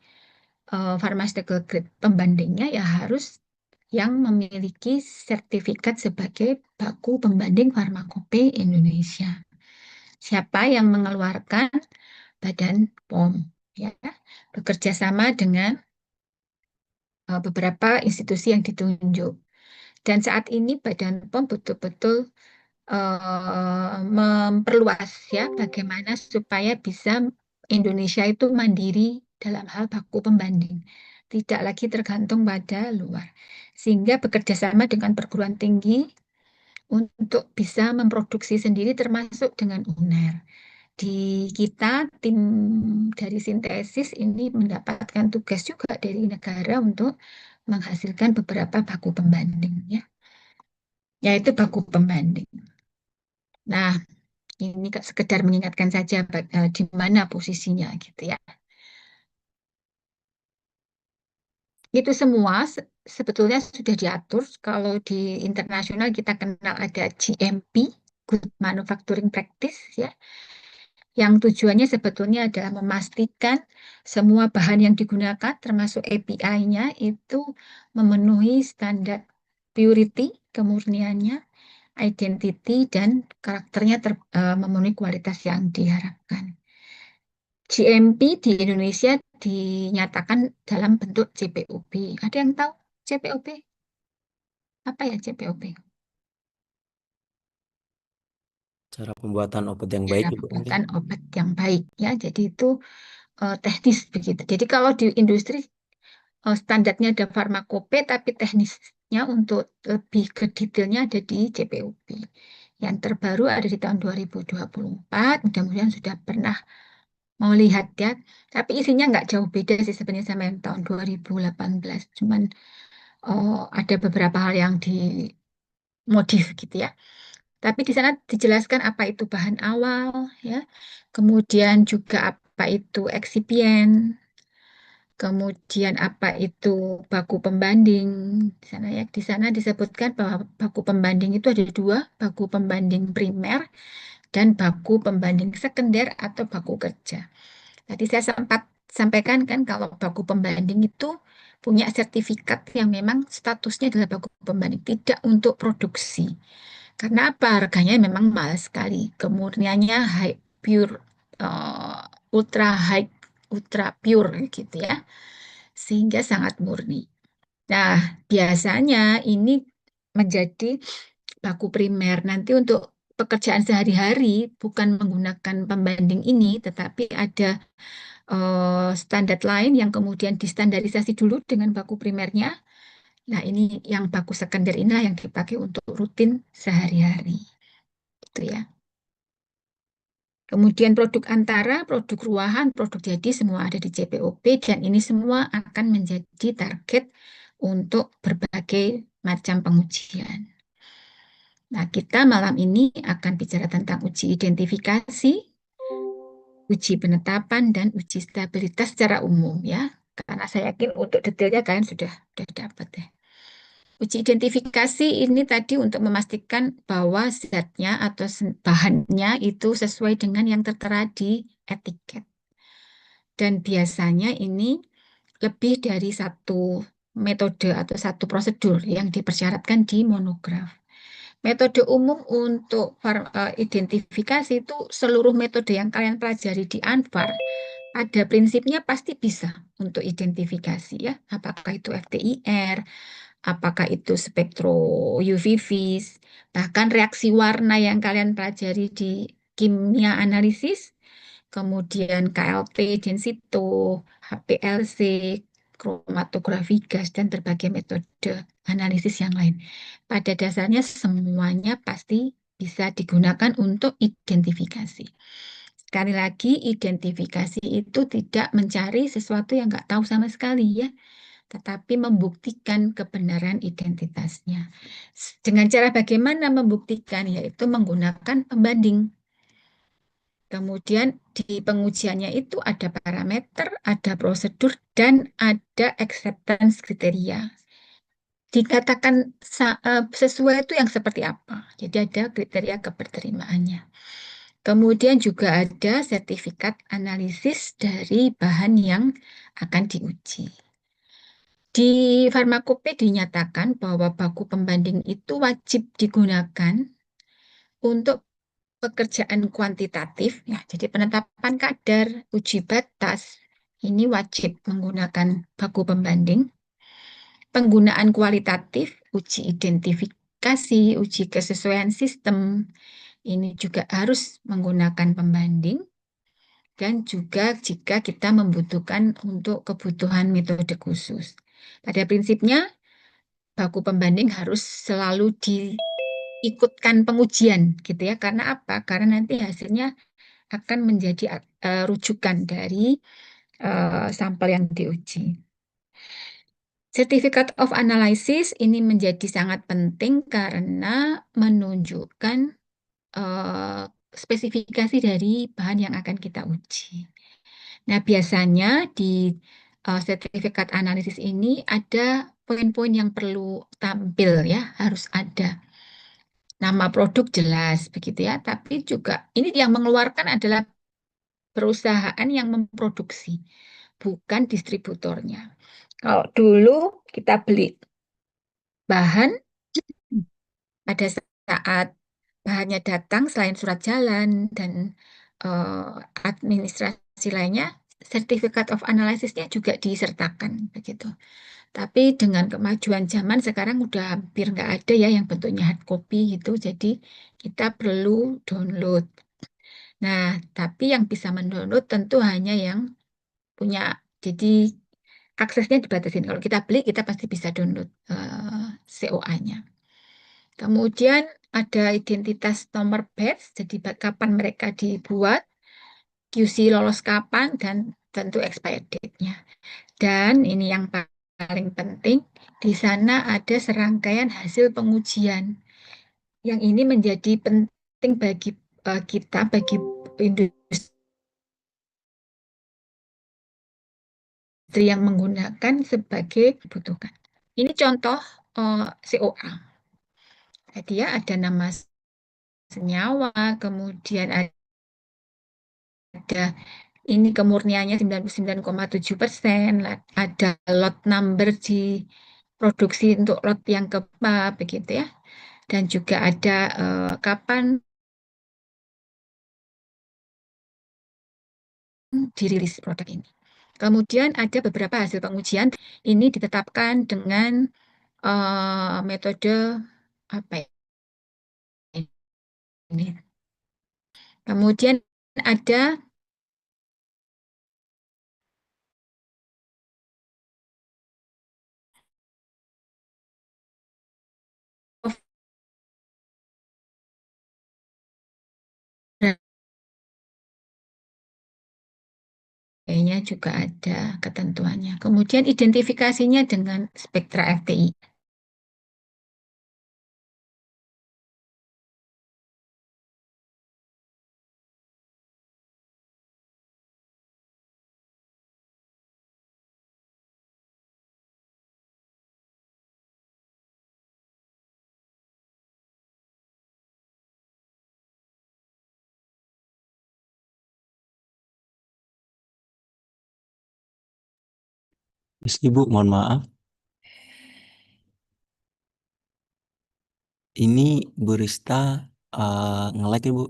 pharmaceutical grade. Pembandingnya ya harus yang memiliki sertifikat sebagai baku pembanding Farmakope Indonesia. Siapa yang mengeluarkan? Badan POM, ya, bekerja sama dengan beberapa institusi yang ditunjuk. Dan saat ini Badan POM betul-betul memperluas ya bagaimana supaya bisa Indonesia itu mandiri dalam hal baku pembanding, tidak lagi tergantung pada luar, sehingga bekerja sama dengan perguruan tinggi untuk bisa memproduksi sendiri termasuk dengan UNER. Di kita tim dari sintesis ini mendapatkan tugas juga dari negara untuk menghasilkan beberapa baku pembanding ya, yaitu baku pembanding. Nah, ini sekedar mengingatkan saja di mana posisinya gitu ya. Itu semua sebetulnya sudah diatur. Kalau di internasional kita kenal ada GMP, Good Manufacturing Practice ya, yang tujuannya sebetulnya adalah memastikan semua bahan yang digunakan termasuk API-nya itu memenuhi standar purity, kemurniannya, identity, dan karakternya memenuhi kualitas yang diharapkan. GMP di Indonesia dinyatakan dalam bentuk CPOB. Ada yang tahu CPOB? Apa ya CPOB? Cara pembuatan obat yang baik Cara Ibu, mungkin. pembuatan obat yang baik ya. Jadi itu teknis begitu. Jadi kalau di industri standarnya ada farmakope, tapi teknisnya untuk lebih ke detailnya ada di CPOB. Yang terbaru ada di tahun 2024, mudah-mudahan sudah pernah mau lihat ya. Tapi isinya nggak jauh beda sih sebenarnya sama yang tahun 2018. Cuman ada beberapa hal yang dimodif gitu ya. Tapi di sana dijelaskan apa itu bahan awal ya. Kemudian juga apa itu eksipien. Kemudian apa itu baku pembanding? Di sana disebutkan bahwa baku pembanding itu ada dua, baku pembanding primer dan baku pembanding sekunder atau baku kerja. Tadi saya sempat sampaikan kan kalau baku pembanding itu punya sertifikat yang memang statusnya adalah baku pembanding, tidak untuk produksi. Karena apa? Harganya memang mahal sekali. Kemurniannya high pure, ultra high, ultra pure gitu ya, sehingga sangat murni. Nah, biasanya ini menjadi baku primer. Nanti untuk pekerjaan sehari-hari bukan menggunakan pembanding ini, tetapi ada standar lain yang kemudian distandarisasi dulu dengan baku primernya. Nah, ini yang baku sekunder inilah yang dipakai untuk rutin sehari-hari. Gitu ya. Kemudian produk antara, produk ruahan, produk jadi semua ada di CPOP dan ini semua akan menjadi target untuk berbagai macam pengujian. Nah, kita malam ini akan bicara tentang uji identifikasi, uji penetapan, dan uji stabilitas secara umum ya. Karena saya yakin untuk detailnya kalian sudah dapat ya. Uji identifikasi ini tadi untuk memastikan bahwa zatnya atau bahannya itu sesuai dengan yang tertera di etiket. Dan biasanya ini lebih dari satu metode atau satu prosedur yang dipersyaratkan di monograf. Metode umum untuk identifikasi itu seluruh metode yang kalian pelajari di Anfar, pada prinsipnya pasti bisa untuk identifikasi ya. Apakah itu FTIR, apakah itu spektro UV-Vis, bahkan reaksi warna yang kalian pelajari di kimia analisis, kemudian KLP, densito, HPLC, kromatografi gas, dan berbagai metode analisis yang lain. Pada dasarnya semuanya pasti bisa digunakan untuk identifikasi. Sekali lagi, identifikasi itu tidak mencari sesuatu yang nggak tahu sama sekali ya, tetapi membuktikan kebenaran identitasnya. Dengan cara bagaimana membuktikan? Yaitu menggunakan pembanding. Kemudian di pengujiannya itu ada parameter, ada prosedur, dan ada acceptance kriteria. Dikatakan sesuai itu yang seperti apa? Jadi ada kriteria keberterimaannya. Kemudian juga ada sertifikat analisis dari bahan yang akan diuji. Di farmakope dinyatakan bahwa baku pembanding itu wajib digunakan untuk pekerjaan kuantitatif, ya, jadi penetapan kadar, uji batas, ini wajib menggunakan baku pembanding. Penggunaan kualitatif, uji identifikasi, uji kesesuaian sistem, ini juga harus menggunakan pembanding. Dan juga jika kita membutuhkan untuk kebutuhan metode khusus. Pada prinsipnya, baku pembanding harus selalu diikutkan pengujian, gitu ya. Karena apa? Karena nanti hasilnya akan menjadi rujukan dari sampel yang diuji. Certificate of Analysis ini menjadi sangat penting karena menunjukkan spesifikasi dari bahan yang akan kita uji. Nah, biasanya di sertifikat analisis ini ada poin-poin yang perlu tampil ya, harus ada. Nama produk jelas begitu ya, tapi juga ini yang mengeluarkan adalah perusahaan yang memproduksi, bukan distributornya. Kalau dulu kita beli bahan pada saat bahannya datang selain surat jalan dan administrasi lainnya, sertifikat of analysisnya juga disertakan begitu. Tapi dengan kemajuan zaman sekarang udah hampir nggak ada ya yang bentuknya hard copy gitu, jadi kita perlu download. Nah, tapi yang bisa mendownload tentu hanya yang punya, jadi aksesnya dibatasin. Kalau kita beli, kita pasti bisa download COA-nya. Kemudian ada identitas nomor batch, jadi kapan mereka dibuat, QC lolos kapan, dan tentu expired date-nya. Dan ini yang paling penting, di sana ada serangkaian hasil pengujian. Yang ini menjadi penting bagi kita, bagi industri yang menggunakan sebagai kebutuhan. Ini contoh COA. Dia ada nama senyawa, kemudian ada ini kemurniannya 99,7%, ada lot number di produksi untuk lot yang keberapa, begitu ya. Dan juga ada kapan dirilis produk ini. Kemudian ada beberapa hasil pengujian, ini ditetapkan dengan metode apa ya? Ini. Kemudian ada kayaknya juga ada ketentuannya. Kemudian identifikasinya dengan spektra FTI. Terus Ibu, mohon maaf. Ini Bu Rista nge-lag ya Bu?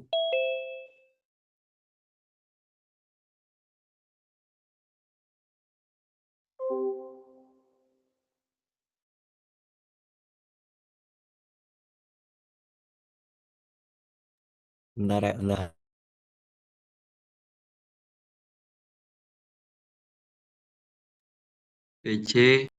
Bentar ya, bentar. BC.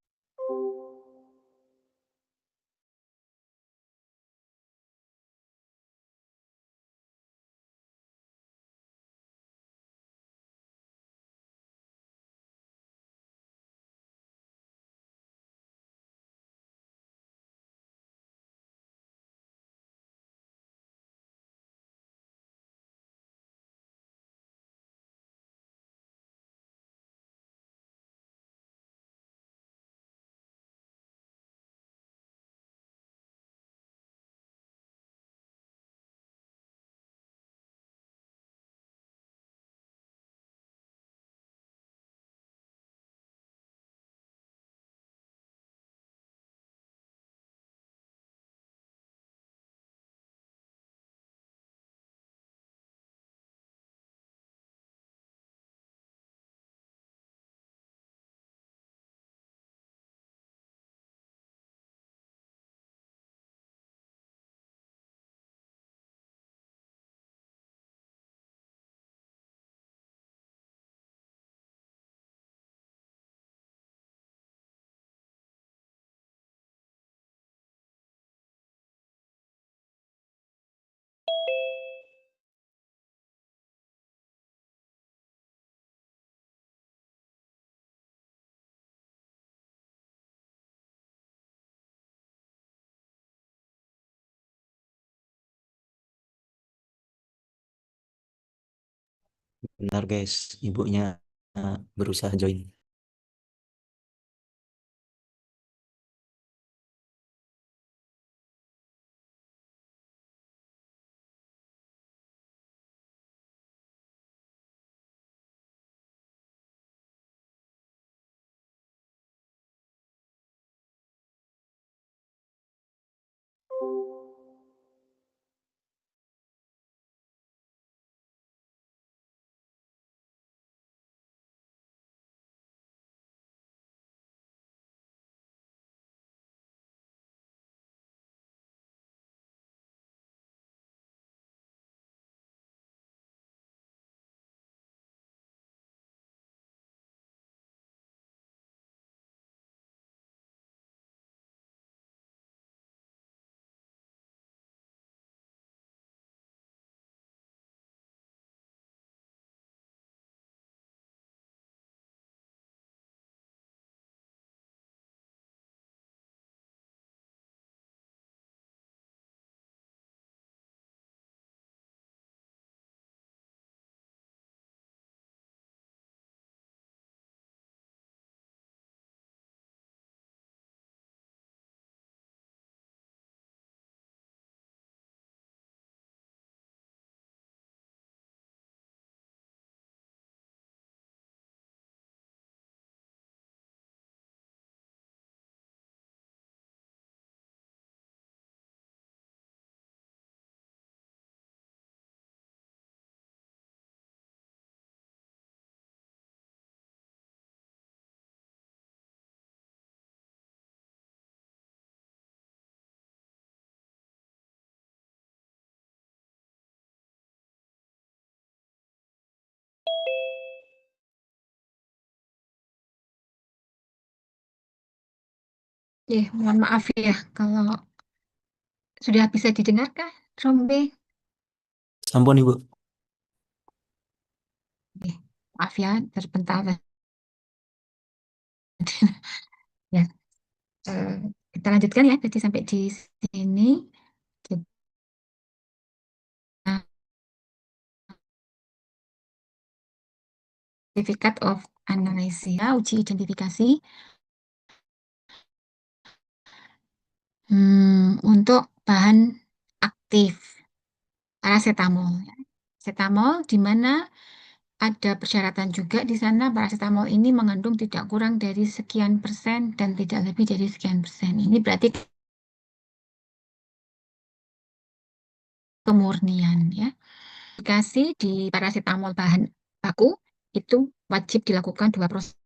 Benar guys, ibunya berusaha join. Mohon maaf ya kalau sudah bisa didengarkah, Rombe? Sampun Ibu. Maaf ya, terbentar. Ya, eh, kita lanjutkan ya, jadi sampai di sini. Nah, Certificate of Analysis, uji identifikasi untuk bahan aktif paracetamol. Paracetamol di mana ada persyaratan juga di sana paracetamol ini mengandung tidak kurang dari sekian persen dan tidak lebih dari sekian persen. Ini berarti kemurnian ya. Aplikasi di paracetamol bahan baku itu wajib dilakukan 2 proses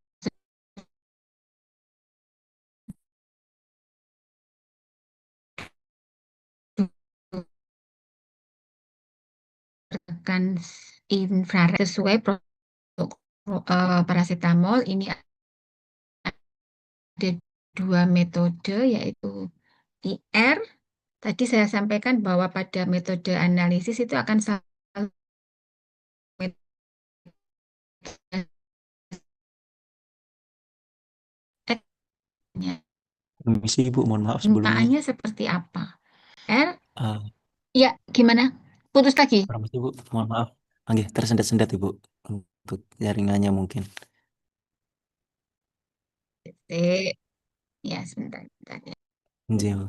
tekan infrared sesuai produk paracetamol ini ada dua metode, yaitu IR. Tadi saya sampaikan bahwa pada metode analisis itu akan selalu X-nya. Permisi Ibu, mohon maaf sebelumnya. Gunaannya seperti apa? R, Ah, ya gimana? Putus lagi? permisi Ibu, mohon maaf. Oke, tersendat-sendat Ibu untuk jaringannya mungkin. Ya, sebentar. Ya. Iya, Bu.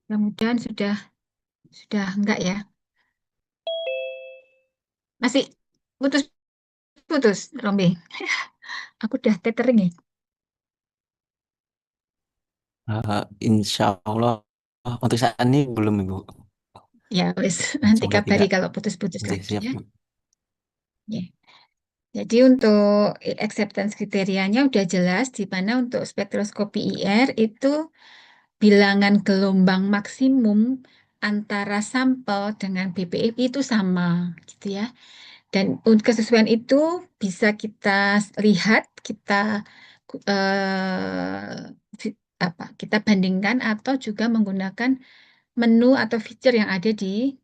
Mudah-mudahan sudah enggak ya. Masih putus-putus, Rombe. Aku udah tethering ya. Insya Allah untuk saat ini belum Ibu. Ya, wes nanti Semoga kabari tidak. kalau putus-putus Oke, lagi siap ya. Bu. Ya. Jadi untuk acceptance kriterianya udah jelas di mana untuk spektroskopi IR itu bilangan gelombang maksimum antara sampel dengan BPFI itu sama gitu ya. Dan untuk kesesuaian itu bisa kita lihat, kita kita bandingkan atau juga menggunakan menu atau fitur yang ada di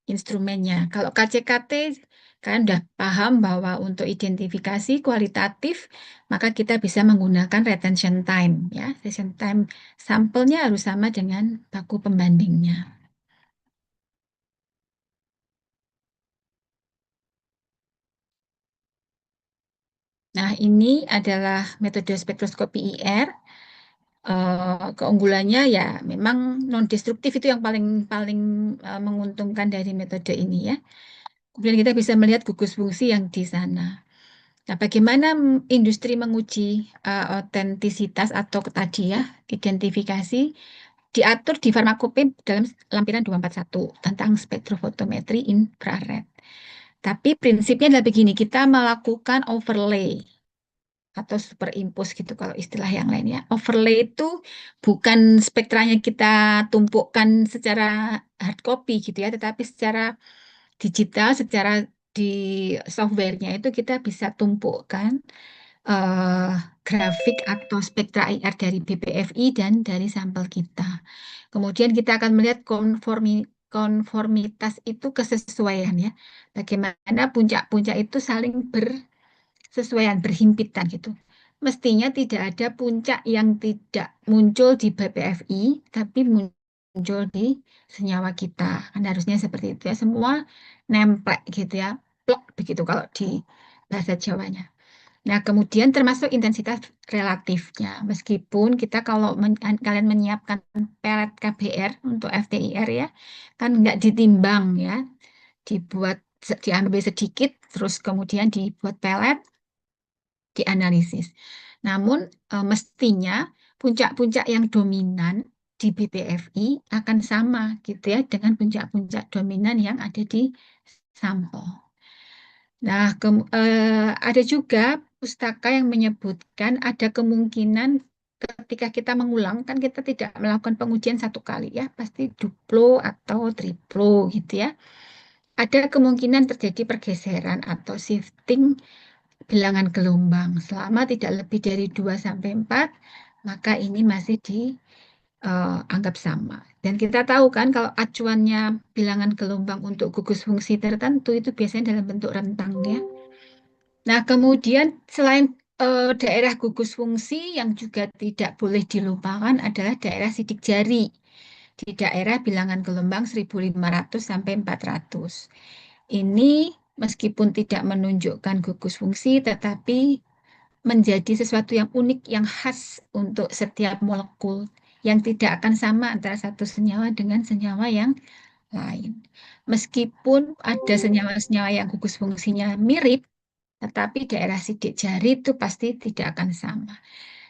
instrumennya. Kalau KCKT kalian udah paham bahwa untuk identifikasi kualitatif maka kita bisa menggunakan retention time ya. Retention time sampelnya harus sama dengan baku pembandingnya. Nah, ini adalah metode spektroskopi IR. Keunggulannya ya memang non-destruktif, itu yang paling paling menguntungkan dari metode ini ya. Kemudian kita bisa melihat gugus fungsi yang di sana. Nah, bagaimana industri menguji otentisitas atau tadi ya, identifikasi, diatur di Pharmacopeia dalam lampiran 241 tentang spektrofotometri infrared. Tapi prinsipnya adalah begini, kita melakukan overlay atau superimpose gitu kalau istilah yang lainnya. Overlay itu bukan spektranya kita tumpukkan secara hard copy gitu ya, tetapi secara digital, secara di softwarenya itu kita bisa tumpukkan eh, grafik atau spektra IR dari BPFI dan dari sampel kita. Kemudian kita akan melihat konformitas itu kesesuaian ya. Bagaimana puncak-puncak itu saling bersesuaian, berhimpitan gitu. Mestinya tidak ada puncak yang tidak muncul di BPFI, tapi muncul di senyawa kita. Kan harusnya seperti itu ya. Semua nempel gitu ya. Plek begitu kalau di bahasa Jawanya. Nah, kemudian termasuk intensitas relatifnya. Meskipun kita kalau kalian menyiapkan pelet KBR untuk FTIR ya, kan nggak ditimbang ya, dibuat diambil sedikit, terus kemudian dibuat pelet, dianalisis. Namun mestinya puncak-puncak yang dominan di BPFI akan sama gitu ya dengan puncak-puncak dominan yang ada di sampel. Nah, ada juga pustaka yang menyebutkan ada kemungkinan ketika kita mengulang, kan kita tidak melakukan pengujian satu kali ya, pasti duplo atau triplo gitu ya. Ada kemungkinan terjadi pergeseran atau shifting bilangan gelombang. Selama tidak lebih dari 2 sampai 4, maka ini masih dianggap sama. Dan kita tahu kan kalau acuannya bilangan gelombang untuk gugus fungsi tertentu itu biasanya dalam bentuk rentang ya. Nah, kemudian selain daerah gugus fungsi yang juga tidak boleh dilupakan adalah daerah sidik jari di daerah bilangan gelombang 1500 sampai 400. Ini meskipun tidak menunjukkan gugus fungsi, tetapi menjadi sesuatu yang unik, yang khas untuk setiap molekul, yang tidak akan sama antara satu senyawa dengan senyawa yang lain. Meskipun ada senyawa-senyawa yang gugus fungsinya mirip, tetapi daerah sidik jari itu pasti tidak akan sama.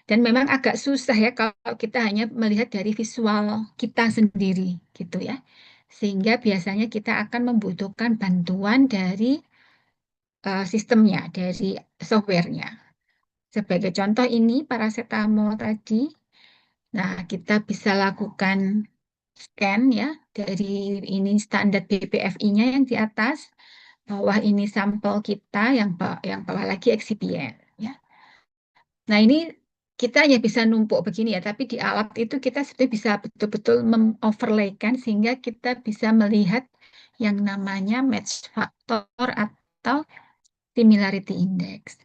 Dan memang agak susah ya kalau kita hanya melihat dari visual kita sendiri gitu ya. Sehingga biasanya kita akan membutuhkan bantuan dari sistemnya, dari softwarenya. Sebagai contoh ini paracetamol tadi. Nah, kita bisa lakukan scan ya dari ini standar BPFI-nya yang di atas, bawah ini sampel kita, yang bawah lagi eksipien ya. Nah, ini kita hanya bisa numpuk begini ya, tapi di alat itu kita sudah bisa betul-betul mengoverlaykan sehingga kita bisa melihat yang namanya match factor atau similarity index.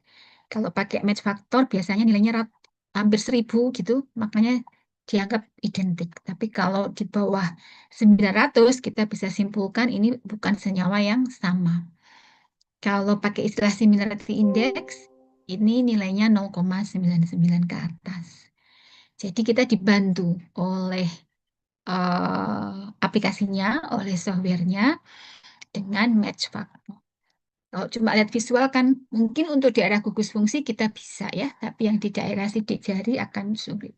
Kalau pakai match factor biasanya nilainya hampir 1000 gitu, makanya dianggap identik. Tapi kalau di bawah 900 kita bisa simpulkan ini bukan senyawa yang sama. Kalau pakai istilah similarity index, ini nilainya 0,99 ke atas. Jadi kita dibantu oleh aplikasinya, oleh softwarenya dengan match factor. Kalau cuma lihat visual kan mungkin untuk daerah gugus fungsi kita bisa ya, tapi yang di daerah sidik jari akan sulit.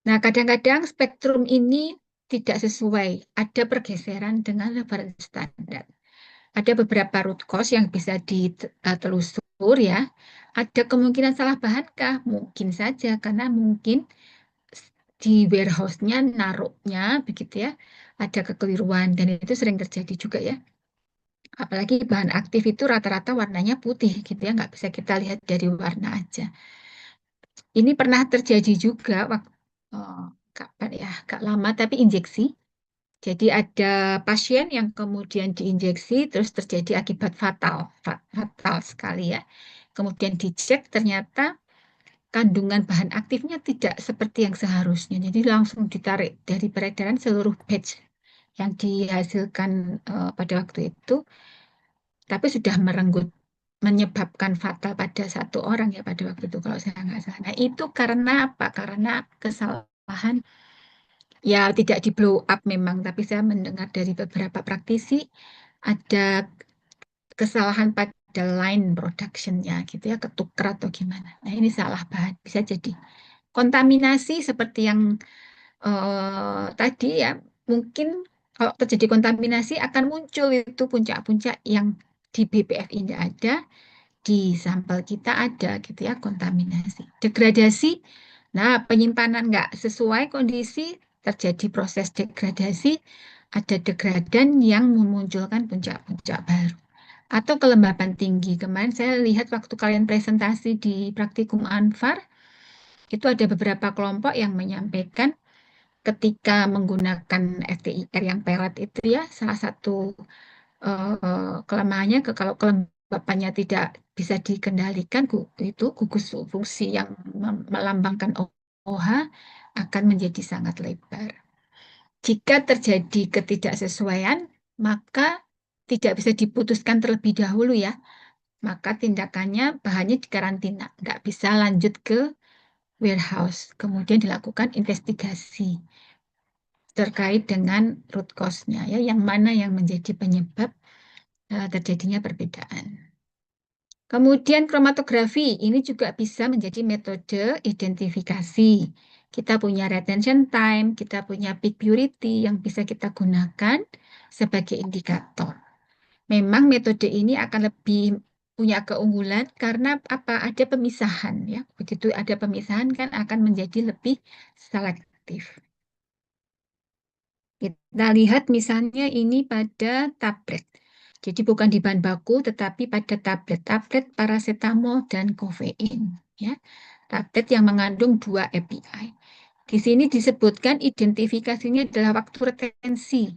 Nah, kadang-kadang spektrum ini tidak sesuai, ada pergeseran dengan referensi standar. Ada beberapa root cause yang bisa ditelusur ya. Ada kemungkinan salah bahankah? Mungkin saja, karena mungkin di warehouse-nya naruhnya begitu ya, ada kekeliruan dan itu sering terjadi juga ya. Apalagi bahan aktif itu rata-rata warnanya putih gitu ya, nggak bisa kita lihat dari warna aja. Ini pernah terjadi juga waktu kapan ya, agak lama tapi injeksi. Jadi ada pasien yang kemudian diinjeksi terus terjadi akibat fatal sekali ya. Kemudian dicek ternyata kandungan bahan aktifnya tidak seperti yang seharusnya. Jadi langsung ditarik dari peredaran seluruh batch yang dihasilkan pada waktu itu. Tapi sudah merenggut, menyebabkan fatal pada satu orang ya pada waktu itu kalau saya nggak salah. Nah itu karena apa? Karena kesalahan ya tidak di blow up memang, tapi saya mendengar dari beberapa praktisi ada kesalahan pada line production-nya gitu ya, ketukar atau gimana. Nah ini salah bahan, bisa jadi kontaminasi seperti yang tadi ya, mungkin kalau terjadi kontaminasi akan muncul itu puncak-puncak yang di BPFI tidak ada, di sampel kita ada gitu ya, kontaminasi. Degradasi, nah penyimpanan nggak sesuai kondisi, terjadi proses degradasi, ada degradan yang memunculkan puncak-puncak baru. Atau kelembapan tinggi. Kemarin saya lihat waktu kalian presentasi di praktikum Anfar, itu ada beberapa kelompok yang menyampaikan ketika menggunakan FTIR yang pelet itu ya, salah satu kelemahannya kalau kelembapannya tidak bisa dikendalikan, itu gugus fungsi yang melambangkan OH akan menjadi sangat lebar. Jika terjadi ketidaksesuaian, maka tidak bisa diputuskan terlebih dahulu ya. Maka tindakannya bahannya dikarantina, nggak bisa lanjut ke warehouse. Kemudian dilakukan investigasi terkait dengan root cause-nya ya, yang mana yang menjadi penyebab terjadinya perbedaan. Kemudian kromatografi ini juga bisa menjadi metode identifikasi. Kita punya retention time, kita punya peak purity yang bisa kita gunakan sebagai indikator. Memang metode ini akan lebih punya keunggulan karena apa? Ada pemisahan ya. Begitu ada pemisahan kan akan menjadi lebih selektif. Kita lihat misalnya ini pada tablet. Jadi bukan di bahan baku, tetapi pada tablet-tablet paracetamol dan kofein. Ya. Tablet yang mengandung 2 API. Di sini disebutkan identifikasinya adalah waktu retensi.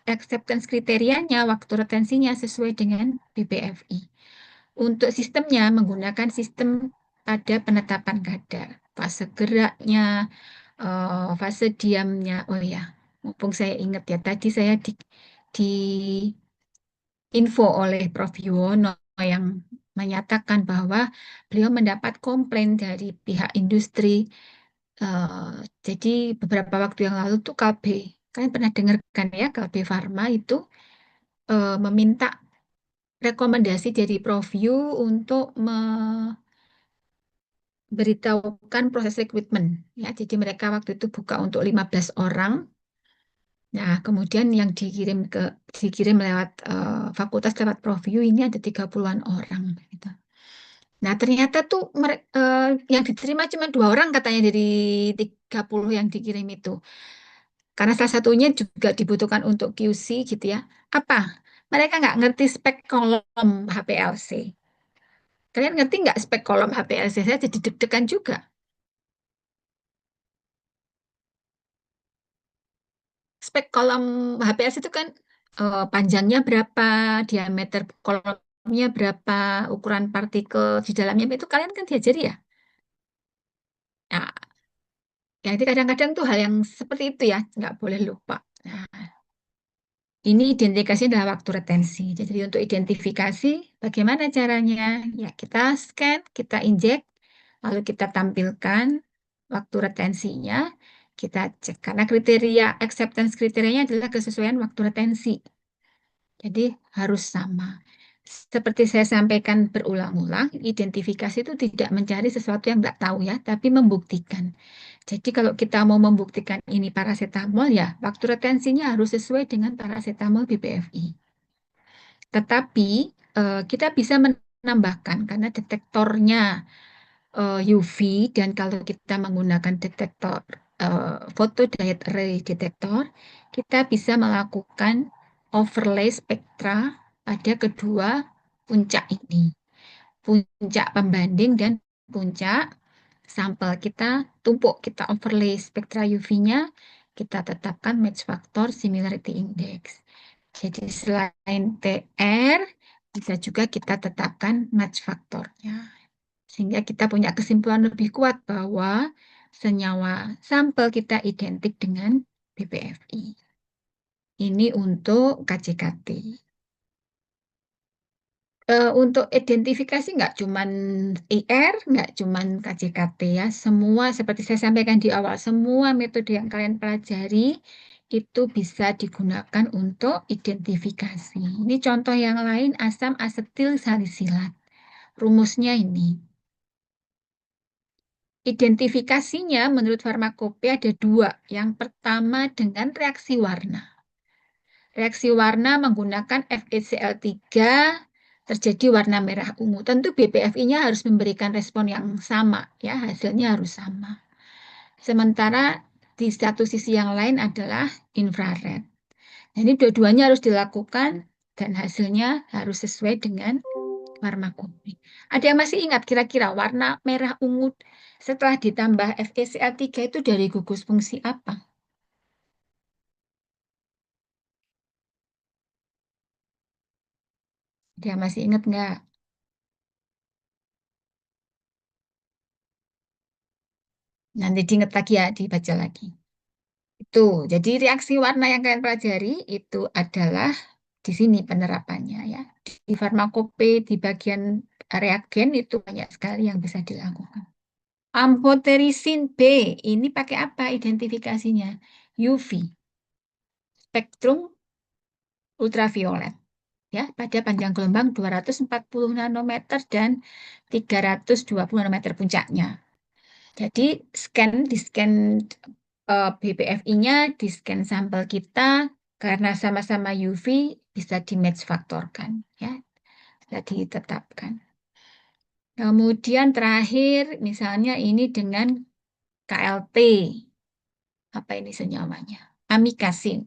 Acceptance kriterianya, waktu retensinya sesuai dengan BBFI. Untuk sistemnya menggunakan sistem pada penetapan kadar. Fase geraknya, fase diamnya. Oh ya, mumpung saya ingat ya, tadi saya di info oleh Prof. Yuwono yang menyatakan bahwa beliau mendapat komplain dari pihak industri. Jadi beberapa waktu yang lalu tuh Kalbe, kalian pernah dengarkan ya, Kalbe Farma itu meminta rekomendasi dari Prof. Yu untuk memberitahukan proses rekrutmen. Ya, jadi mereka waktu itu buka untuk 15 orang. Nah, kemudian yang dikirim lewat fakultas lewat Prof. Yu ini ada 30-an orang. Gitu. Nah, ternyata tuh yang diterima cuma 2 orang katanya dari 30 yang dikirim itu. Karena salah satunya juga dibutuhkan untuk QC gitu ya. Apa? Mereka nggak ngerti spek kolom HPLC. Kalian ngerti nggak spek kolom HPLC? Saya jadi deg-degan juga. Spek kolom HPLC itu kan panjangnya berapa, diameter kolomnya berapa, ukuran partikel di dalamnya itu kalian kan diajari ya. Nah, ya itu kadang-kadang tuh hal yang seperti itu ya, nggak boleh lupa. Nah, ini identifikasinya adalah waktu retensi. Jadi untuk identifikasi, bagaimana caranya? Ya kita scan, kita injek, lalu kita tampilkan waktu retensinya, kita cek. Karena kriteria acceptance kriterianya adalah kesesuaian waktu retensi. Jadi harus sama. Seperti saya sampaikan berulang-ulang, identifikasi itu tidak mencari sesuatu yang nggak tahu ya, tapi membuktikan. Jadi kalau kita mau membuktikan ini paracetamol ya, waktu retensinya harus sesuai dengan paracetamol BBFI. Tetapi kita bisa menambahkan karena detektornya UV dan kalau kita menggunakan detektor photo diode array detektor, kita bisa melakukan overlay spektra pada kedua puncak ini. Puncak pembanding dan puncak sampel kita tumpuk, kita overlay spektra UV-nya, kita tetapkan match factor similarity index. Jadi selain TR, bisa juga kita tetapkan match faktornya. Sehingga kita punya kesimpulan lebih kuat bahwa senyawa sampel kita identik dengan BBFI. Ini untuk KCKT. Untuk identifikasi nggak cuman IR, nggak cuman KCKT ya. Semua seperti saya sampaikan di awal, semua metode yang kalian pelajari itu bisa digunakan untuk identifikasi. Ini contoh yang lain asam asetil salisilat. Rumusnya ini. Identifikasinya menurut farmakope ada 2. Yang pertama dengan reaksi warna. Reaksi warna menggunakan FeCl3 terjadi warna merah ungu. Tentu BBFI-nya harus memberikan respon yang sama, ya hasilnya harus sama. Sementara di satu sisi yang lain adalah infrared. Nah, ini dua-duanya harus dilakukan dan hasilnya harus sesuai dengan farmakope. Ada yang masih ingat kira-kira warna merah ungu setelah ditambah FeCl3 itu dari gugus fungsi apa? Ada yang masih ingat nggak? Nanti diingat lagi ya, dibaca lagi. Itu, jadi reaksi warna yang kalian pelajari itu adalah di sini penerapannya ya. Di farmakope, di bagian reagen itu banyak sekali yang bisa dilakukan. Amphotericin B, ini pakai apa identifikasinya? UV, spektrum ultraviolet. Ya, pada panjang gelombang 240 nanometer dan 320 nanometer puncaknya. Jadi di-scan BBFI-nya, di-scan sampel kita, karena sama-sama UV bisa di-match faktorkan, ya, bisa ditetapkan. Kemudian terakhir, misalnya ini dengan KLT, apa ini senyawanya? Amikasin.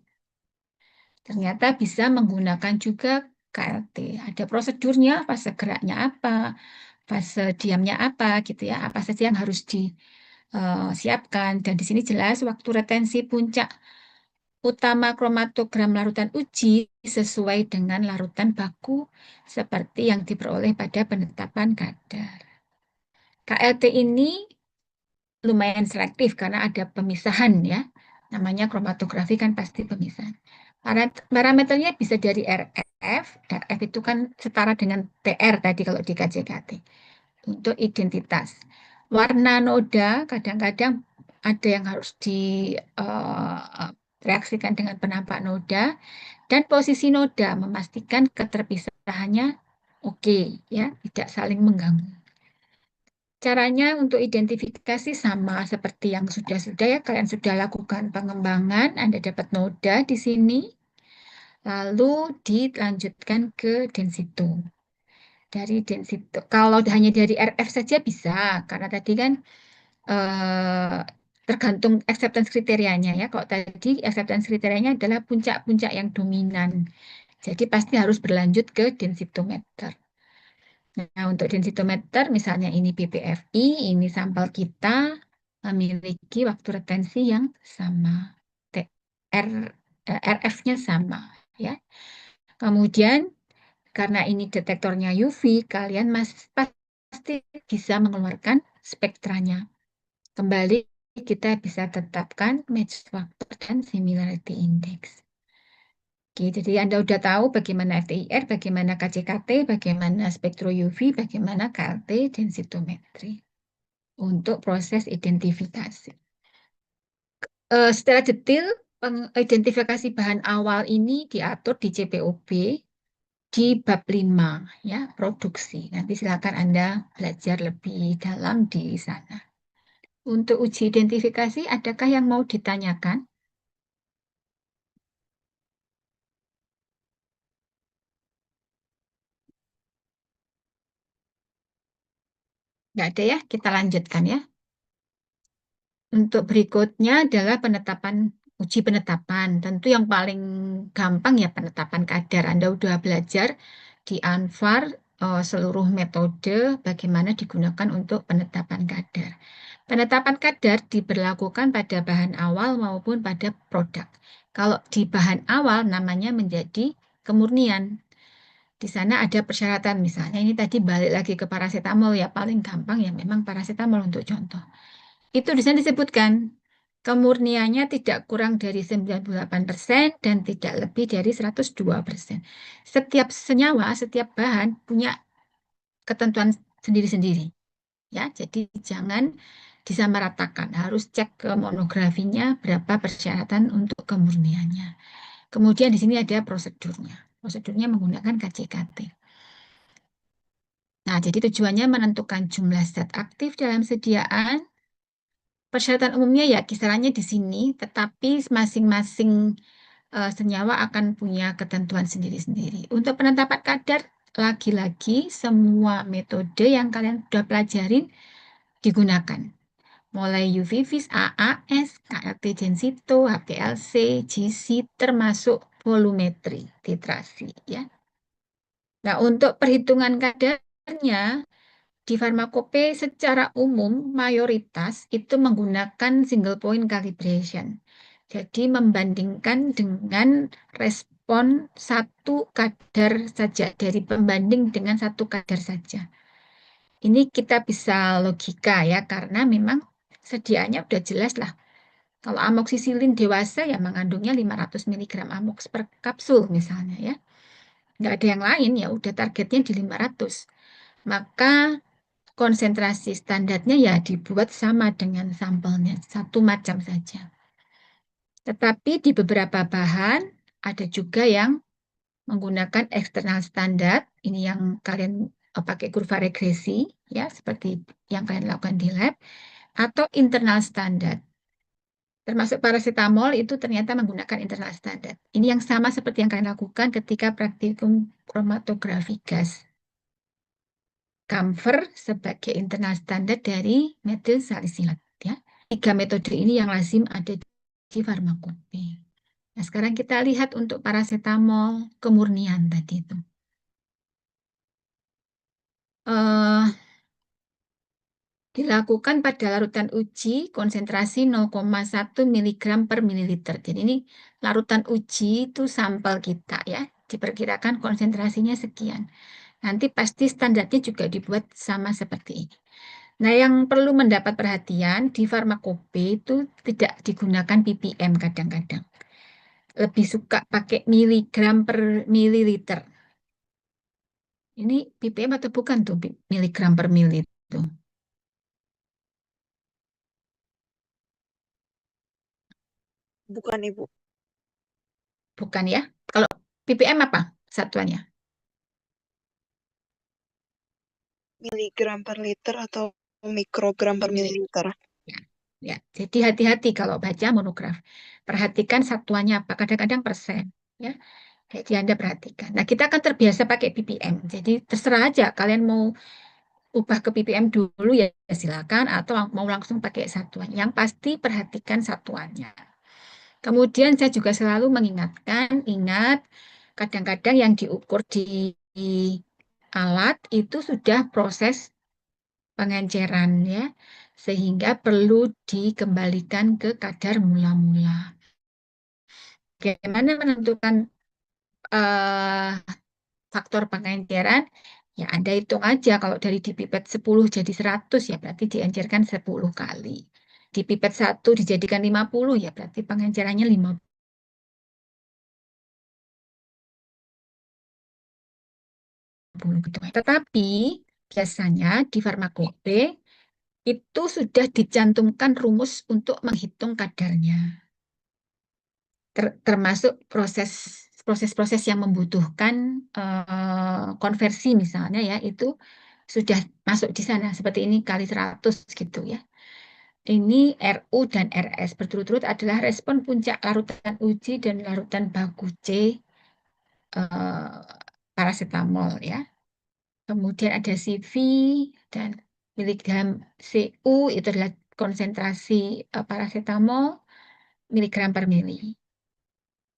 Ternyata bisa menggunakan juga KLT. Ada prosedurnya, fase geraknya apa, fase diamnya apa gitu ya, apa saja yang harus disiapkan. Dan di sini jelas waktu retensi puncak utama kromatogram larutan uji sesuai dengan larutan baku seperti yang diperoleh pada penetapan kadar. KLT ini lumayan selektif karena ada pemisahan ya. Namanya kromatografi kan pasti pemisahan. Parameternya bisa dari RF. RF itu kan setara dengan TR tadi kalau di KJKT. Untuk identitas. Warna noda kadang-kadang ada yang harus direaksikan dengan penampak noda. Dan posisi noda memastikan keterpisahannya oke, ya, tidak saling mengganggu. Caranya untuk identifikasi sama seperti yang sudah ya, kalian sudah lakukan pengembangan, Anda dapat noda di sini, lalu dilanjutkan ke densito. Dari densito, kalau hanya dari RF saja bisa, karena tadi kan tergantung acceptance kriterianya ya. Kalau tadi acceptance kriterianya adalah puncak-puncak yang dominan. Jadi pasti harus berlanjut ke densitometer. Nah, untuk densitometer misalnya ini PPFI, ini sampel kita memiliki waktu retensi yang sama. RF-nya sama ya. Kemudian karena ini detektornya UV, kalian pasti bisa mengeluarkan spektranya. Kembali kita bisa tetapkan match factor dan similarity index. Oke, jadi Anda sudah tahu bagaimana FTIR, bagaimana KCKT, bagaimana spektro UV, bagaimana KLT, densitometri untuk proses identifikasi. Secara detail, identifikasi bahan awal ini diatur di CPOB di bab 5, ya, produksi. Nanti silakan Anda belajar lebih dalam di sana. Untuk uji identifikasi, adakah yang mau ditanyakan? Nggak ada ya, kita lanjutkan ya. Untuk berikutnya adalah uji penetapan. Tentu yang paling gampang ya penetapan kadar. Anda sudah belajar di Anfar seluruh metode bagaimana digunakan untuk penetapan kadar. Penetapan kadar diberlakukan pada bahan awal maupun pada produk. Kalau di bahan awal namanya menjadi kemurnian. Di sana ada persyaratan misalnya ini tadi balik lagi ke paracetamol ya paling gampang ya memang paracetamol untuk contoh. Itu di sana disebutkan kemurniannya tidak kurang dari 98% dan tidak lebih dari 102%. Setiap senyawa, setiap bahan punya ketentuan sendiri-sendiri. Ya, jadi jangan disamaratakan, harus cek ke monografinya berapa persyaratan untuk kemurniannya. Kemudian di sini ada prosedurnya. Prosedurnya menggunakan KCKT. Nah, jadi tujuannya menentukan jumlah zat aktif dalam sediaan. Persyaratan umumnya ya kisarannya di sini, tetapi masing-masing senyawa akan punya ketentuan sendiri-sendiri. Untuk penetapan kadar, lagi-lagi semua metode yang kalian sudah pelajarin digunakan. Mulai UV-VIS, AAS, KLT densito, HPLC, GC, termasuk volumetri, titrasi. Ya. Nah, untuk perhitungan kadarnya, di farmakope secara umum mayoritas itu menggunakan single point calibration. Jadi membandingkan dengan respon satu kadar saja, dari pembanding dengan satu kadar saja. Ini kita bisa logika ya, karena memang sediaannya udah jelas lah. Kalau amoksisilin dewasa ya mengandungnya 500 mg amoks per kapsul misalnya ya. Nggak ada yang lain ya, udah targetnya di 500. Maka konsentrasi standarnya ya dibuat sama dengan sampelnya, satu macam saja. Tetapi di beberapa bahan ada juga yang menggunakan eksternal standar, ini yang kalian pakai kurva regresi, ya seperti yang kalian lakukan di lab, atau internal standar. Termasuk paracetamol itu ternyata menggunakan internal standar. Ini yang sama seperti yang kalian lakukan ketika praktikum kromatografi gas. Camphor sebagai internal standar dari metil salisilat. Ya. 3 metode ini yang lazim ada di farmakope. Nah, sekarang kita lihat untuk paracetamol kemurnian tadi itu. eh, dilakukan pada larutan uji konsentrasi 0,1 mg per mililiter. Jadi ini larutan uji itu sampel kita ya, diperkirakan konsentrasinya sekian. Nanti pasti standarnya juga dibuat sama seperti ini. Nah, yang perlu mendapat perhatian di farmakope itu tidak digunakan ppm kadang-kadang. Lebih suka pakai miligram per mililiter. Ini ppm atau bukan tuh miligram per mili itu? Bukan, Ibu. Bukan ya? Kalau ppm apa satuannya? Miligram per liter atau mikrogram per mililiter. Ya, ya. Jadi hati-hati kalau baca monograf. Perhatikan satuannya apa. Kadang-kadang persen. Ya. Jadi Anda perhatikan. Nah, kita akan terbiasa pakai ppm. Jadi terserah aja kalian mau ubah ke ppm dulu ya silakan atau mau langsung pakai satuan. Yang pasti perhatikan satuannya. Kemudian saya juga selalu mengingatkan, ingat kadang-kadang yang diukur di alat itu sudah proses pengenceran ya, sehingga perlu dikembalikan ke kadar mula-mula. Bagaimana menentukan eh, faktor pengenceran? Ya Anda hitung aja, kalau dari dipipet 10 jadi 100 ya berarti diencerkan 10 kali. Dipipet 1 dijadikan 50 ya berarti pengencerannya 50. Gitu. Tetapi biasanya di farmakope itu sudah dicantumkan rumus untuk menghitung kadarnya. Termasuk proses-proses yang membutuhkan konversi misalnya ya, itu sudah masuk di sana. Seperti ini kali 100 gitu ya. Ini RU dan RS berturut-turut adalah respon puncak larutan uji dan larutan baku C paracetamol ya. Kemudian ada CV dan miligram CU itu adalah konsentrasi paracetamol miligram per mili.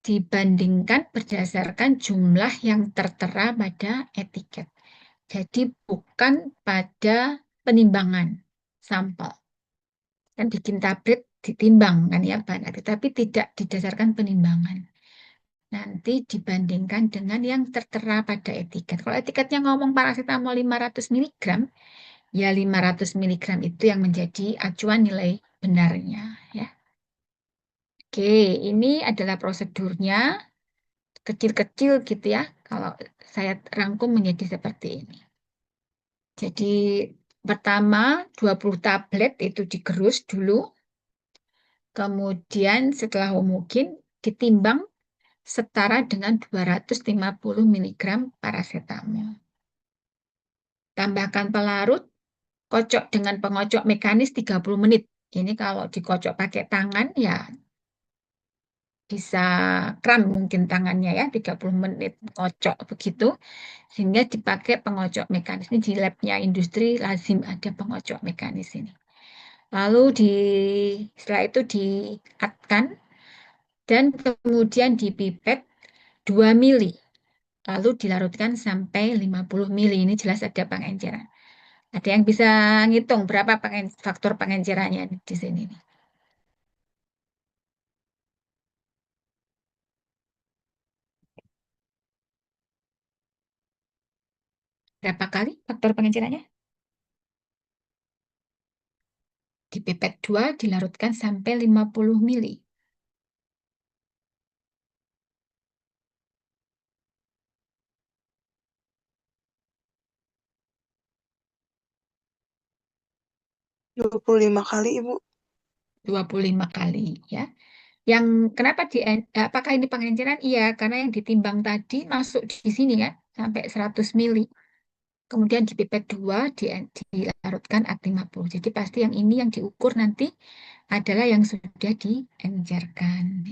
Dibandingkan berdasarkan jumlah yang tertera pada etiket. Jadi bukan pada penimbangan sampel. Kan bikin tablet ditimbang kan ya bahan aktif, tapi tidak didasarkan penimbangan. Nanti dibandingkan dengan yang tertera pada etiket. Kalau etiketnya ngomong paracetamol 500 mg, ya 500 mg itu yang menjadi acuan nilai benarnya ya. Oke, ini adalah prosedurnya kecil-kecil gitu ya. Kalau saya rangkum menjadi seperti ini. Jadi pertama 20 tablet itu digerus dulu. Kemudian setelah homogen ditimbang setara dengan 250 mg paracetamol. Tambahkan pelarut, kocok dengan pengocok mekanis 30 menit. Ini kalau dikocok pakai tangan ya bisa kram mungkin tangannya ya, 30 menit kocok begitu. Sehingga dipakai pengocok mekanis. Ini di labnya industri lazim ada pengocok mekanis ini. Lalu setelah itu diatkan dan kemudian dipipet 2 mili. Lalu dilarutkan sampai 50 mili. Ini jelas ada pengenceran. Ada yang bisa ngitung berapa faktor pengencerannya di sini. Berapa kali faktor pengencerannya? Di pipet 2 dilarutkan sampai 50 mili. Ibu. 25 kali, Ibu. 25 kali ya. Yang kenapa apakah ini pengenceran? Iya, karena yang ditimbang tadi masuk di sini ya, sampai 100 mili. Kemudian di pipet 2 dilarutkan At50. Jadi pasti yang ini yang diukur nanti adalah yang sudah diencerkan.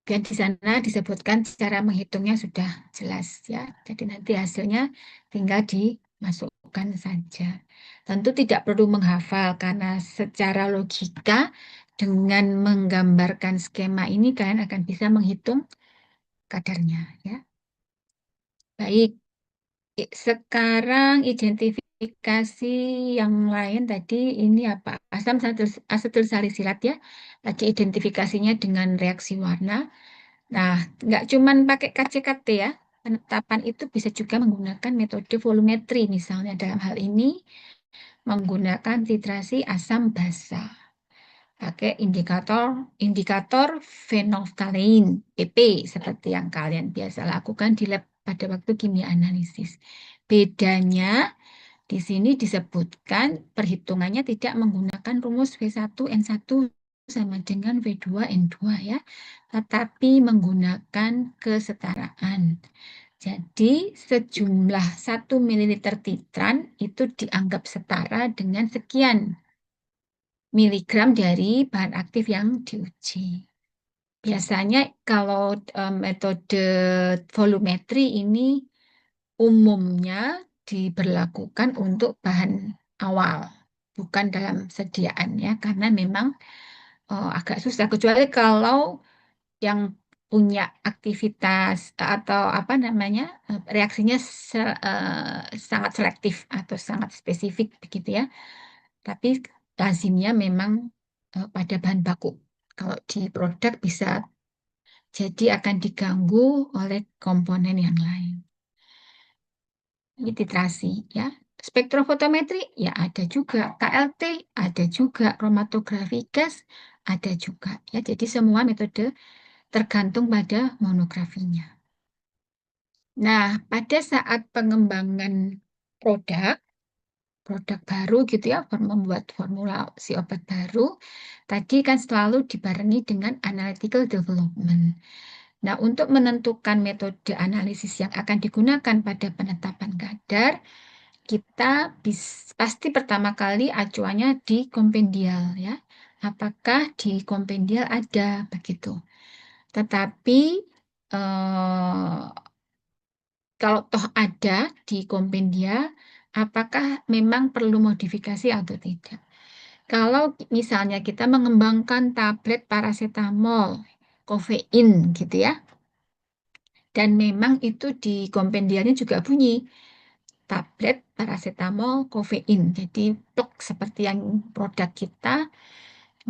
Dan di sana disebutkan cara menghitungnya sudah jelas ya. Jadi nanti hasilnya tinggal dimasukkan saja. Tentu tidak perlu menghafal karena secara logika dengan menggambarkan skema ini kalian akan bisa menghitung kadarnya ya. Baik. Sekarang identifikasi yang lain tadi ini apa? Asam asetilsalisilat ya. Tadi identifikasinya dengan reaksi warna. Nah, nggak cuman pakai KCKT ya. Penetapan itu bisa juga menggunakan metode volumetri. Misalnya dalam hal ini menggunakan titrasi asam basa. Pakai indikator phenolphthalein PP seperti yang kalian biasa lakukan di lab pada waktu kimia analisis. Bedanya di sini disebutkan perhitungannya tidak menggunakan rumus V1N1 sama dengan V2N2 ya, tetapi menggunakan kesetaraan. Jadi sejumlah 1 ml titran itu dianggap setara dengan sekian miligram dari bahan aktif yang diuji. Biasanya kalau metode volumetri ini umumnya diberlakukan untuk bahan awal, bukan dalam sediaan ya, karena memang agak susah, kecuali kalau yang punya aktivitas atau apa namanya reaksinya sangat selektif atau sangat spesifik begitu ya. Tapi lazimnya memang pada bahan baku. Kalau di produk bisa jadi akan diganggu oleh komponen yang lain. Ini titrasi ya. Spektrofotometri ya ada juga, KLT ada juga, kromatografi gas ada juga ya. Jadi semua metode tergantung pada monografinya. Nah, pada saat pengembangan produk baru gitu ya, membuat formula si obat baru, tadi kan selalu dibarengi dengan analytical development. Nah, untuk menentukan metode analisis yang akan digunakan pada penetapan kadar, kita pasti pertama kali acuannya di kompendial ya. Apakah di kompendial ada begitu. Tetapi kalau toh ada di kompendia, apakah memang perlu modifikasi atau tidak? Kalau misalnya kita mengembangkan tablet paracetamol, kofein gitu ya, dan memang itu di kompendialnya juga bunyi tablet paracetamol kofein, jadi plok seperti yang produk kita,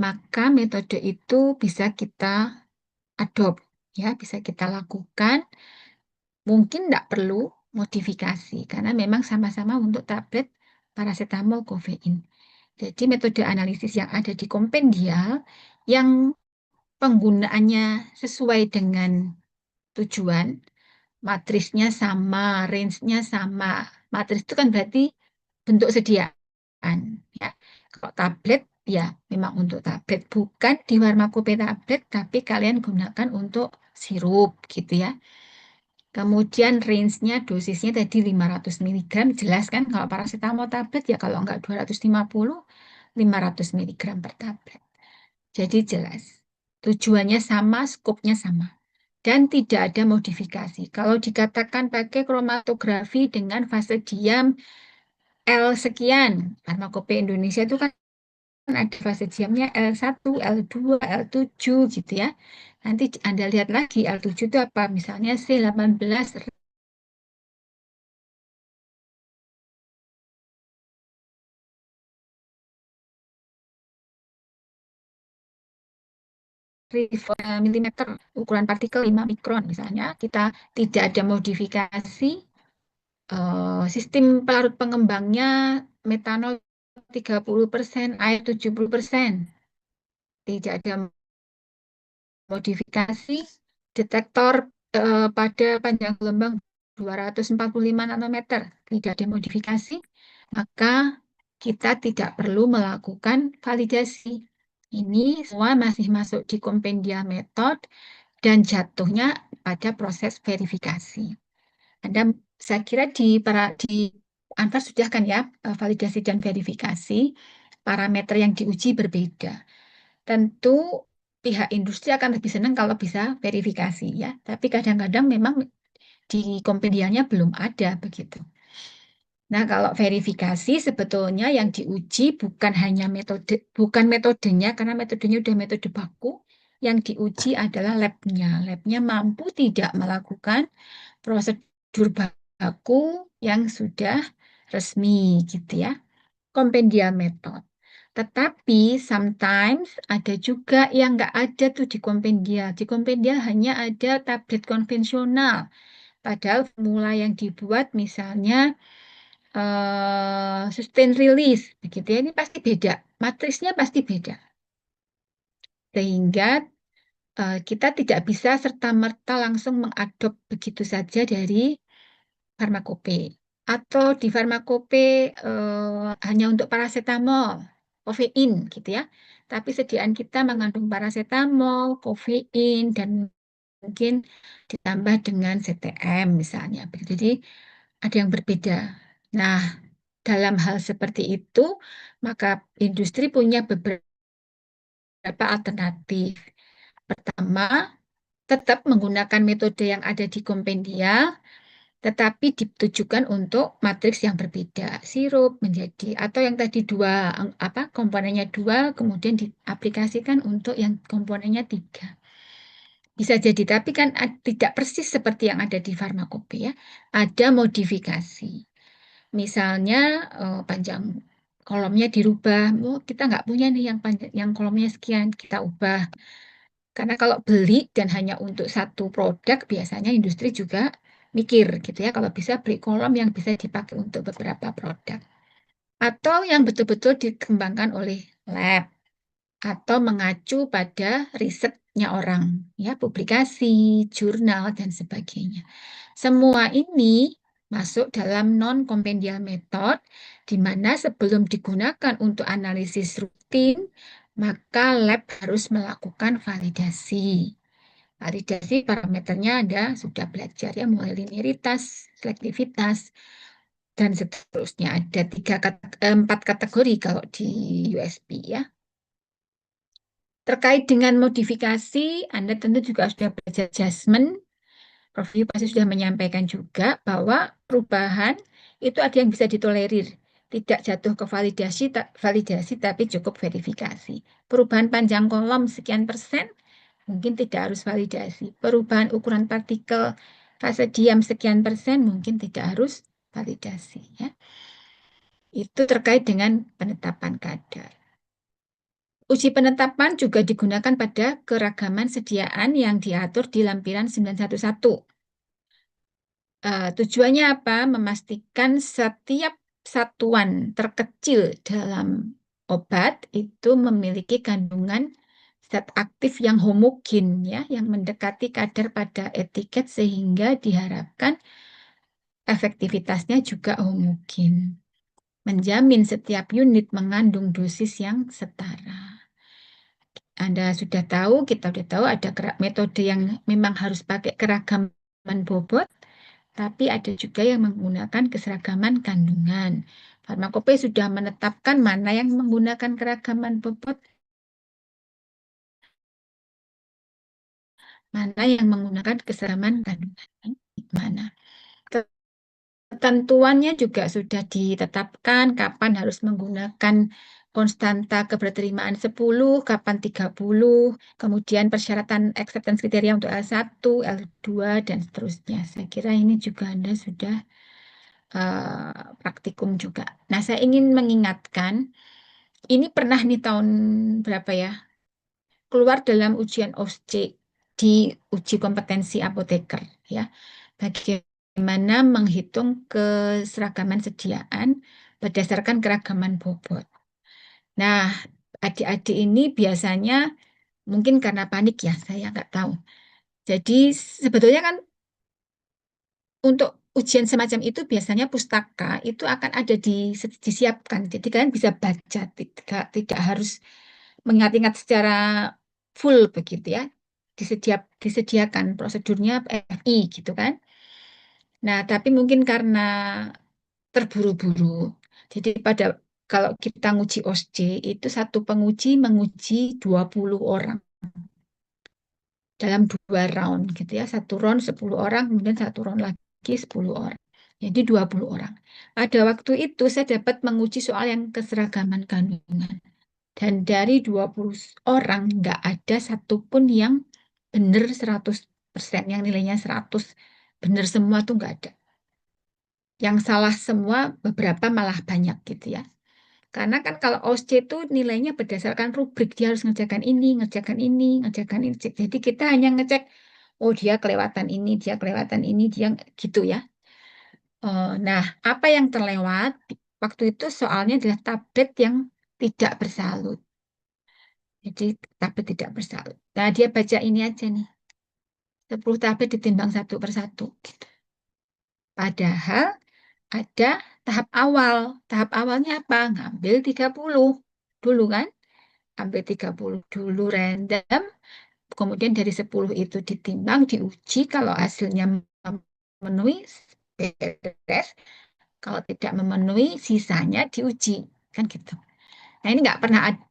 maka metode itu bisa kita adopt, ya, bisa kita lakukan. Mungkin tidak perlu modifikasi karena memang sama-sama untuk tablet paracetamol kofein. Jadi metode analisis yang ada di kompendial yang penggunaannya sesuai dengan tujuan, matrisnya sama, range-nya sama. Matris itu kan berarti bentuk sediaan. Ya. Kalau tablet, ya memang untuk tablet. Bukan di farmakope tablet, tapi kalian gunakan untuk sirup gitu ya. Kemudian range-nya, dosisnya tadi 500 mg, jelas kan kalau paracetamol tablet ya kalau enggak 250, 500 mg per tablet. Jadi jelas, tujuannya sama, skopnya sama. Dan tidak ada modifikasi. Kalau dikatakan pakai kromatografi dengan fase diam L sekian, farmakope Indonesia itu kan ada fase diamnya L1, L2, L7 gitu ya. Nanti Anda lihat lagi L7 itu apa? Misalnya C18 milimeter, ukuran partikel 5 mikron misalnya. Kita tidak ada modifikasi. Sistem pelarut pengembangnya metanol 30%, air 70%. Tidak ada modifikasi. Detektor pada panjang gelombang 245 nanometer, tidak ada modifikasi, maka kita tidak perlu melakukan validasi. Ini semua masih masuk di kompendial metode dan jatuhnya pada proses verifikasi. Saya kira di Anfar sudah kan ya validasi dan verifikasi, parameter yang diuji berbeda. Tentu pihak industri akan lebih senang kalau bisa verifikasi ya, tapi kadang-kadang memang di kompendialnya belum ada begitu. Nah, kalau verifikasi sebetulnya yang diuji bukan hanya bukan metodenya, karena metodenya udah metode baku. Yang diuji adalah labnya. Labnya mampu tidak melakukan prosedur baku yang sudah resmi gitu ya. Kompendial method. Tetapi sometimes ada juga yang nggak ada tuh di kompendial. Di kompendial hanya ada tablet konvensional. Padahal formula yang dibuat misalnya sustain release, begitu ya, ini pasti beda. Matriksnya pasti beda. Sehingga kita tidak bisa serta-merta langsung mengadop begitu saja dari farmakope. Atau di farmakope hanya untuk paracetamol, kofein gitu ya. Tapi sediaan kita mengandung paracetamol, kofein, dan mungkin ditambah dengan CTM misalnya. Jadi ada yang berbeda. Nah, dalam hal seperti itu, maka industri punya beberapa alternatif. Pertama, tetap menggunakan metode yang ada di kompendial, tetapi ditujukan untuk matriks yang berbeda. Sirup menjadi, atau yang tadi dua, komponennya dua, kemudian diaplikasikan untuk yang komponennya 3. Bisa jadi, tapi kan tidak persis seperti yang ada di farmakope ya. Ada modifikasi. Misalnya panjang kolomnya dirubah, kita nggak punya nih yang kolomnya sekian, kita ubah. Karena kalau beli dan hanya untuk satu produk, biasanya industri juga mikir gitu ya, kalau bisa beli kolom yang bisa dipakai untuk beberapa produk. Atau yang betul-betul dikembangkan oleh lab, atau mengacu pada risetnya orang, ya publikasi, jurnal, dan sebagainya. Semua ini masuk dalam non-kompendial method, di mana sebelum digunakan untuk analisis rutin, maka lab harus melakukan validasi. Validasi parameternya Anda sudah belajar ya, mulai linearitas, selektivitas, dan seterusnya. Ada 4 kategori kalau di USP ya. Terkait dengan modifikasi, Anda tentu juga sudah belajar adjustment. Prof. Yu pasti sudah menyampaikan juga bahwa perubahan itu ada yang bisa ditolerir. Tidak jatuh ke validasi tapi cukup verifikasi. Perubahan panjang kolom sekian persen, mungkin tidak harus validasi. Perubahan ukuran partikel fase diam sekian persen, mungkin tidak harus validasi. Ya. Itu terkait dengan penetapan kadar. Uji penetapan juga digunakan pada keragaman sediaan yang diatur di lampiran 911. Tujuannya apa? Memastikan setiap satuan terkecil dalam obat itu memiliki kandungan zat aktif yang homogen ya, yang mendekati kadar pada etiket sehingga diharapkan efektivitasnya juga homogen. Menjamin setiap unit mengandung dosis yang setara. Anda sudah tahu, kita sudah tahu ada metode yang memang harus pakai keragaman bobot, tapi ada juga yang menggunakan keseragaman kandungan. Farmakope sudah menetapkan mana yang menggunakan keragaman bobot, mana yang menggunakan keseragaman kandungan. Mana? Ketentuannya juga sudah ditetapkan kapan harus menggunakan konstanta keberterimaan 10, kapan 30, kemudian persyaratan acceptance kriteria untuk L1, L2, dan seterusnya. Saya kira ini juga Anda sudah praktikum juga. Nah, saya ingin mengingatkan, ini pernah nih tahun berapa ya, keluar dalam ujian OSCE di uji kompetensi apoteker ya. Bagaimana menghitung keseragaman sediaan berdasarkan keragaman bobot. Nah, adik-adik ini biasanya mungkin karena panik ya, saya nggak tahu. Jadi sebetulnya kan untuk ujian semacam itu biasanya pustaka itu akan ada disiapkan. Jadi kalian bisa baca, tidak harus mengingat-ingat secara full begitu ya. Disediakan prosedurnya FI gitu kan. Nah, tapi mungkin karena terburu-buru. Jadi kalau kita nguji OSCE itu satu penguji menguji 20 orang dalam 2 round gitu ya. Satu round 10 orang, kemudian satu round lagi 10 orang. Jadi 20 orang. Pada waktu itu saya dapat menguji soal yang keseragaman kandungan. Dan dari 20 orang nggak ada satupun yang benar 100%, yang nilainya 100, benar semua tuh nggak ada. Yang salah semua, beberapa malah banyak gitu ya. Karena kan kalau OSCE itu nilainya berdasarkan rubrik, dia harus ngerjakan ini, ngerjakan ini, ngerjakan ini. Jadi kita hanya ngecek, oh dia kelewatan ini, dia kelewatan ini, dia gitu ya. Nah, apa yang terlewat waktu itu soalnya adalah tablet yang tidak bersalut. Jadi tablet tidak bersalut. Nah, dia baca ini aja nih. 10 tablet ditimbang satu persatu. Gitu. Padahal ada tahap awal. Tahap awalnya apa? Ngambil 30 dulu kan? Ambil 30 dulu random. Kemudian dari 10 itu ditimbang, diuji. Kalau hasilnya memenuhi, beres. Kalau tidak memenuhi, sisanya diuji. Kan gitu. Nah ini nggak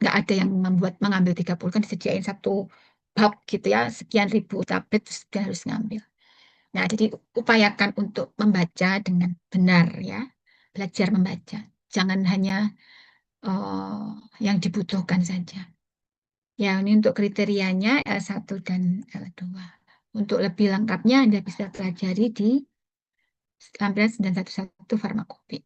ada yang mengambil 30, kan disediain satu box gitu ya, sekian ribu tablet terus dia harus ngambil. Nah jadi upayakan untuk membaca dengan benar ya, belajar membaca. Jangan hanya yang dibutuhkan saja. Ya ini untuk kriterianya L1 dan L2. Untuk lebih lengkapnya Anda bisa pelajari di lampiran 911 farmakopi.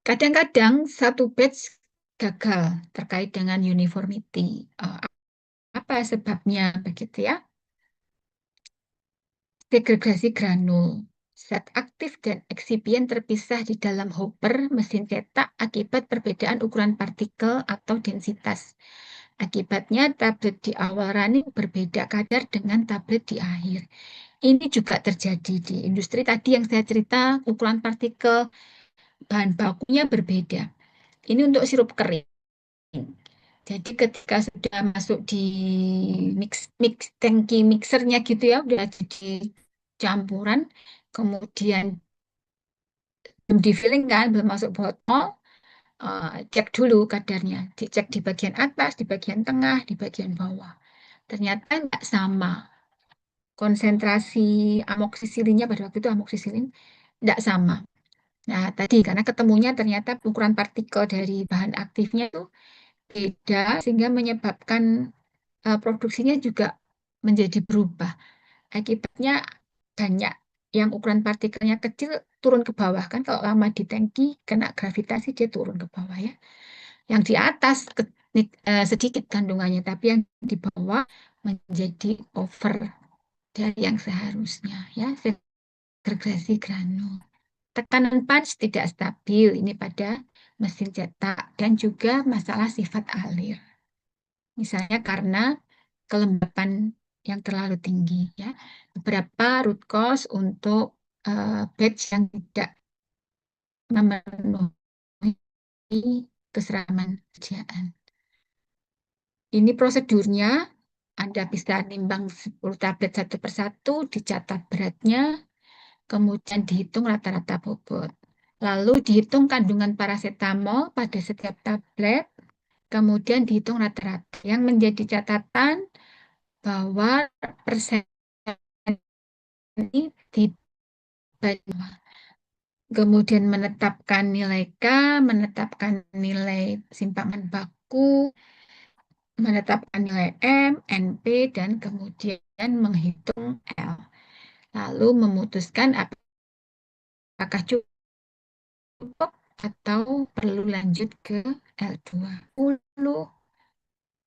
Kadang-kadang satu batch gagal terkait dengan uniformity. Apa sebabnya begitu ya? Segregasi granul. Zat aktif dan eksipien terpisah di dalam hopper mesin cetak akibat perbedaan ukuran partikel atau densitas. Akibatnya tablet di awal running berbeda kadar dengan tablet di akhir. Ini juga terjadi di industri tadi yang saya cerita, ukuran partikel bahan bakunya berbeda. Ini untuk sirup kering. Jadi ketika sudah masuk di tangki mixernya gitu ya, udah jadi campuran, kemudian belum di filling kan, belum masuk botol, cek dulu kadarnya, dicek di bagian atas, di bagian tengah, di bagian bawah. Ternyata nggak sama. Konsentrasi amoksisilinnya pada waktu itu amoksisilin nggak sama. Nah tadi karena ketemunya ternyata ukuran partikel dari bahan aktifnya itu beda sehingga menyebabkan produksinya juga menjadi berubah. Akibatnya banyak yang ukuran partikelnya kecil turun ke bawah kan, kalau lama di tangki kena gravitasi dia turun ke bawah ya. Yang di atas sedikit kandungannya, tapi yang di bawah menjadi over dari yang seharusnya ya, segregasi granul. Tekanan punch tidak stabil ini pada mesin cetak dan juga masalah sifat alir. Misalnya karena kelembapan yang terlalu tinggi ya. Beberapa root cause untuk batch yang tidak memenuhi keseraman kerjaan. Ini prosedurnya, Anda bisa nimbang 10 tablet satu persatu, dicatat beratnya, kemudian dihitung rata-rata bobot. Lalu dihitung kandungan paracetamol pada setiap tablet, kemudian dihitung rata-rata. Yang menjadi catatan bahwa persen ini dibagi. Kemudian menetapkan nilai K, menetapkan nilai simpangan baku, menetapkan nilai M, NP, dan kemudian menghitung L. Lalu memutuskan apakah cukup atau perlu lanjut ke L20.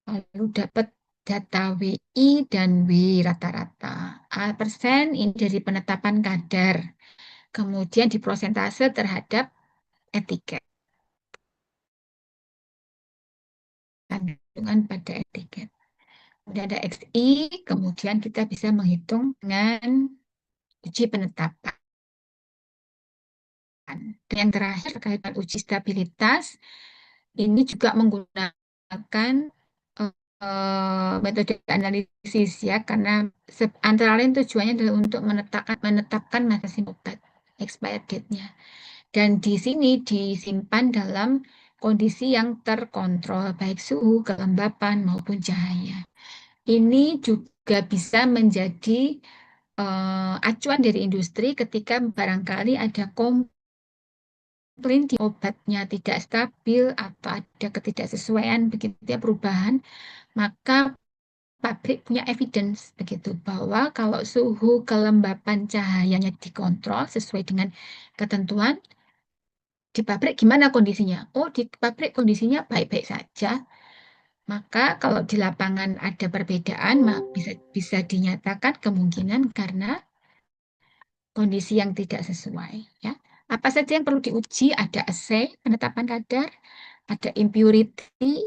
Lalu dapat data WI dan W rata-rata. A% ini dari penetapan kadar. Kemudian diprosentase terhadap etiket. Kandungan pada etiket. Kemudian ada XI, kemudian kita bisa menghitung dengan uji penetapan. Dan yang terakhir terkait dengan uji stabilitas, ini juga menggunakan metode analisis ya, karena antara lain tujuannya adalah untuk menetapkan masa simpan obat, expired date-nya. Dan di sini disimpan dalam kondisi yang terkontrol, baik suhu, kelembapan, maupun cahaya. Ini juga bisa menjadi acuan dari industri ketika barangkali ada komplain di obatnya tidak stabil atau ada ketidaksesuaian begitu ya, perubahan, maka pabrik punya evidence begitu bahwa kalau suhu kelembapan cahayanya dikontrol sesuai dengan ketentuan, di pabrik gimana kondisinya? Oh, di pabrik kondisinya baik-baik saja. Maka kalau di lapangan ada perbedaan, bisa dinyatakan kemungkinan karena kondisi yang tidak sesuai. Ya. Apa saja yang perlu diuji? Ada assay, penetapan kadar, ada impurity,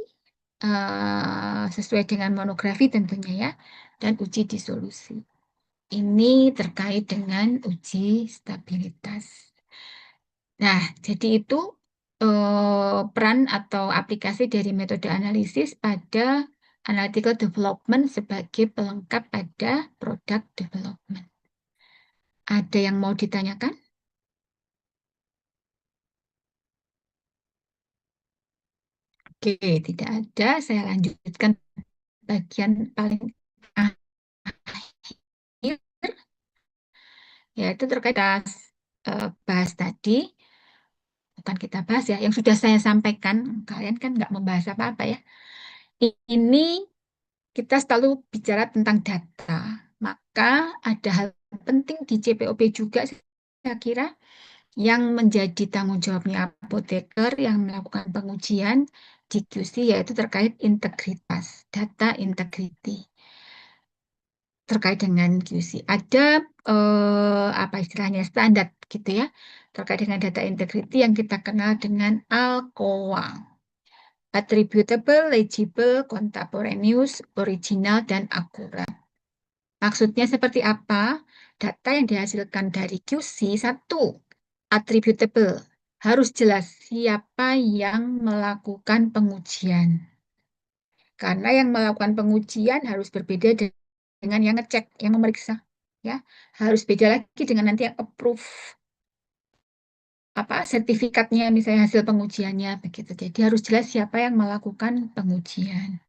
sesuai dengan monografi tentunya ya, dan uji disolusi. Ini terkait dengan uji stabilitas. Nah, jadi itu peran atau aplikasi dari metode analisis pada analytical development sebagai pelengkap pada product development. Ada yang mau ditanyakan? Oke, tidak ada. Saya lanjutkan bagian paling akhir, yaitu terkait bahas tadi. Bukan kita bahas ya, yang sudah saya sampaikan. Kalian kan nggak membahas apa-apa ya. Ini kita selalu bicara tentang data. Maka ada hal penting di CPOP juga, saya kira, yang menjadi tanggung jawabnya apoteker yang melakukan pengujian di QC, yaitu terkait integritas, data integrity terkait dengan QC. Ada apa istilahnya standar gitu ya, terkait dengan data integrity yang kita kenal dengan ALCOA. Attributable, legible, contemporaneous, original, dan akurat. Maksudnya seperti apa? Data yang dihasilkan dari QC, satu, attributable. Harus jelas siapa yang melakukan pengujian. Karena yang melakukan pengujian harus berbeda dengan yang ngecek, yang memeriksa. Ya, harus beda lagi dengan nanti yang approve sertifikatnya, misalnya hasil pengujiannya begitu. Jadi harus jelas siapa yang melakukan pengujian.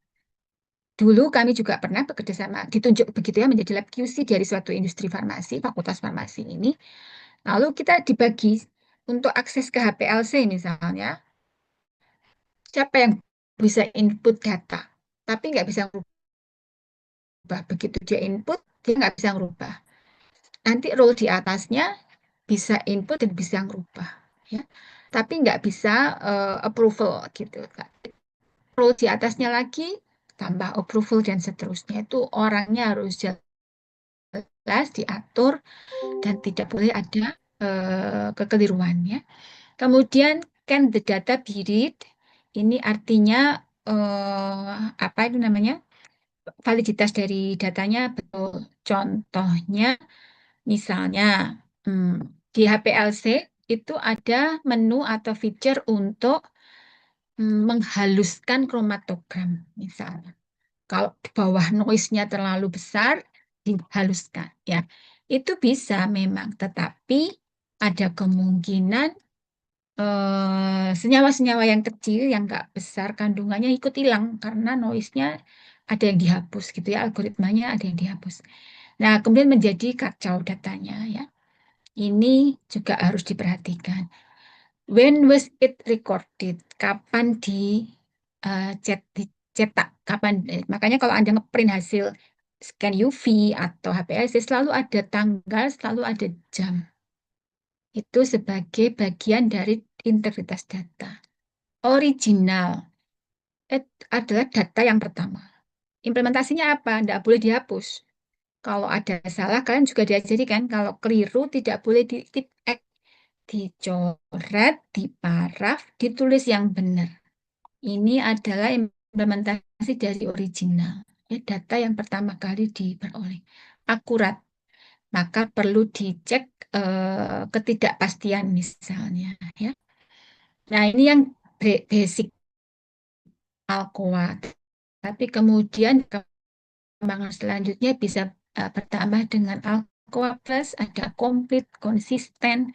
Dulu kami juga pernah bekerja sama, ditunjuk begitu ya menjadi lab QC dari suatu industri farmasi, fakultas farmasi ini. Lalu kita dibagi untuk akses ke HPLC misalnya, siapa yang bisa input data, tapi nggak bisa merubah. Begitu dia input, dia nggak bisa merubah. Nanti role di atasnya bisa input dan bisa merubah. Ya. Tapi nggak bisa approval gitu. Role di atasnya lagi, tambah approval dan seterusnya. Itu orangnya harus jelas diatur dan tidak boleh ada kekeliruan ya. Kemudian can the data be read? Ini artinya apa itu namanya? Validitas dari datanya betul. Contohnya misalnya di HPLC itu ada menu atau feature untuk menghaluskan kromatogram misalnya. Kalau di bawah noise-nya terlalu besar, dihaluskan. Ya, itu bisa memang, tetapi ada kemungkinan senyawa-senyawa yang kecil, yang nggak besar kandungannya ikut hilang karena noise-nya ada yang dihapus gitu ya, algoritmanya ada yang dihapus. Nah, kemudian menjadi kacau datanya ya. Ini juga harus diperhatikan. When was it recorded? Kapan dicetak? Kapan? Makanya kalau Anda ngeprint hasil scan UV atau HPLC selalu ada tanggal, selalu ada jam. Itu sebagai bagian dari integritas data. Original adalah data yang pertama. Implementasinya apa? Tidak boleh dihapus. Kalau ada salah, kalian juga diajarikan. Kalau keliru, tidak boleh dicoret, diparaf, ditulis yang benar. Ini adalah implementasi dari original. Ya, data yang pertama kali diperoleh. Akurat. Maka perlu dicek ketidakpastian misalnya. Ya. Nah, ini yang basic ALCOA. Tapi kemudian kembangan selanjutnya bisa bertambah dengan ALCOA Plus, ada komplit, konsisten,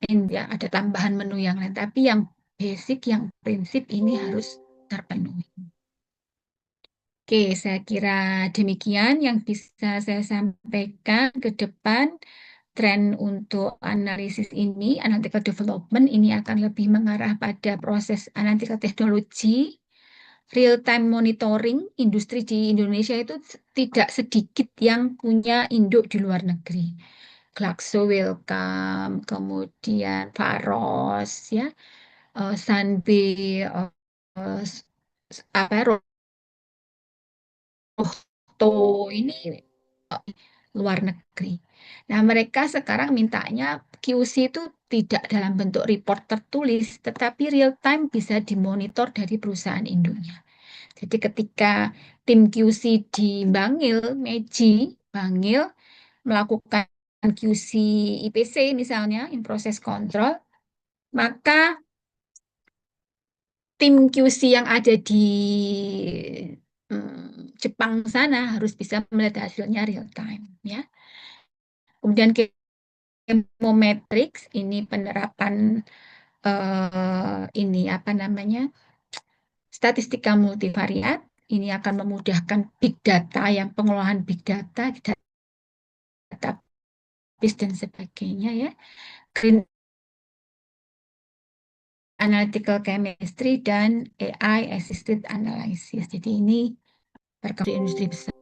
ya, ada tambahan menu yang lain. Tapi yang basic, yang prinsip ini harus terpenuhi. Oke, saya kira demikian yang bisa saya sampaikan ke depan. Tren untuk analisis ini, analytical development ini akan lebih mengarah pada proses analytical teknologi, real time monitoring industri di Indonesia itu tidak sedikit yang punya induk di luar negeri. Glaxo Wellcome, kemudian Pharos, ya, Sanbe, eh, apa Rohto ini eh, luar negeri. Nah, mereka sekarang mintanya QC itu tidak dalam bentuk report tertulis, tetapi real time bisa dimonitor dari perusahaan induknya. Jadi ketika tim QC di Bangil, Meiji, Bangil melakukan QC IPC misalnya, in process control, maka tim QC yang ada di Jepang sana harus bisa melihat hasilnya real time, ya. Kemudian chemometrics ini penerapan ini apa namanya statistika multivariat, ini akan memudahkan big data, yang pengelolaan big data, database dan sebagainya, ya. Green analytical chemistry dan AI assisted analysis. Jadi ini berkembang di industri besar.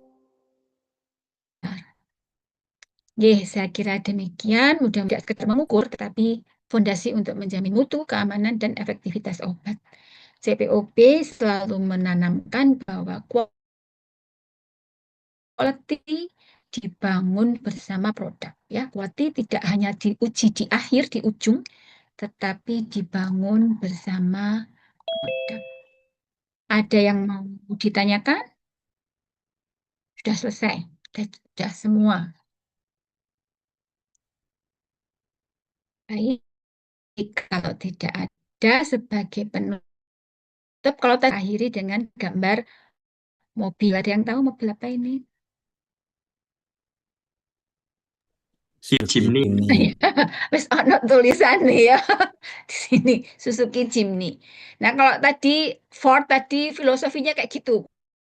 Saya kira demikian. Mudah-mudahan tidak sekedar mengukur, tetapi fondasi untuk menjamin mutu, keamanan, dan efektivitas obat. CPOP selalu menanamkan bahwa quality dibangun bersama produk. Ya, quality tidak hanya diuji di akhir, di ujung, tetapi dibangun bersama produk. Ada yang mau ditanyakan? Sudah selesai, sudah semua. Baik, kalau tidak ada sebagai penutup, kalau tadi akhiri dengan gambar mobil. Ada yang tahu mobil apa ini? Jimny. Wes ono tulisan nih ya di sini Suzuki Jimny. Nah, kalau tadi Ford tadi filosofinya kayak gitu,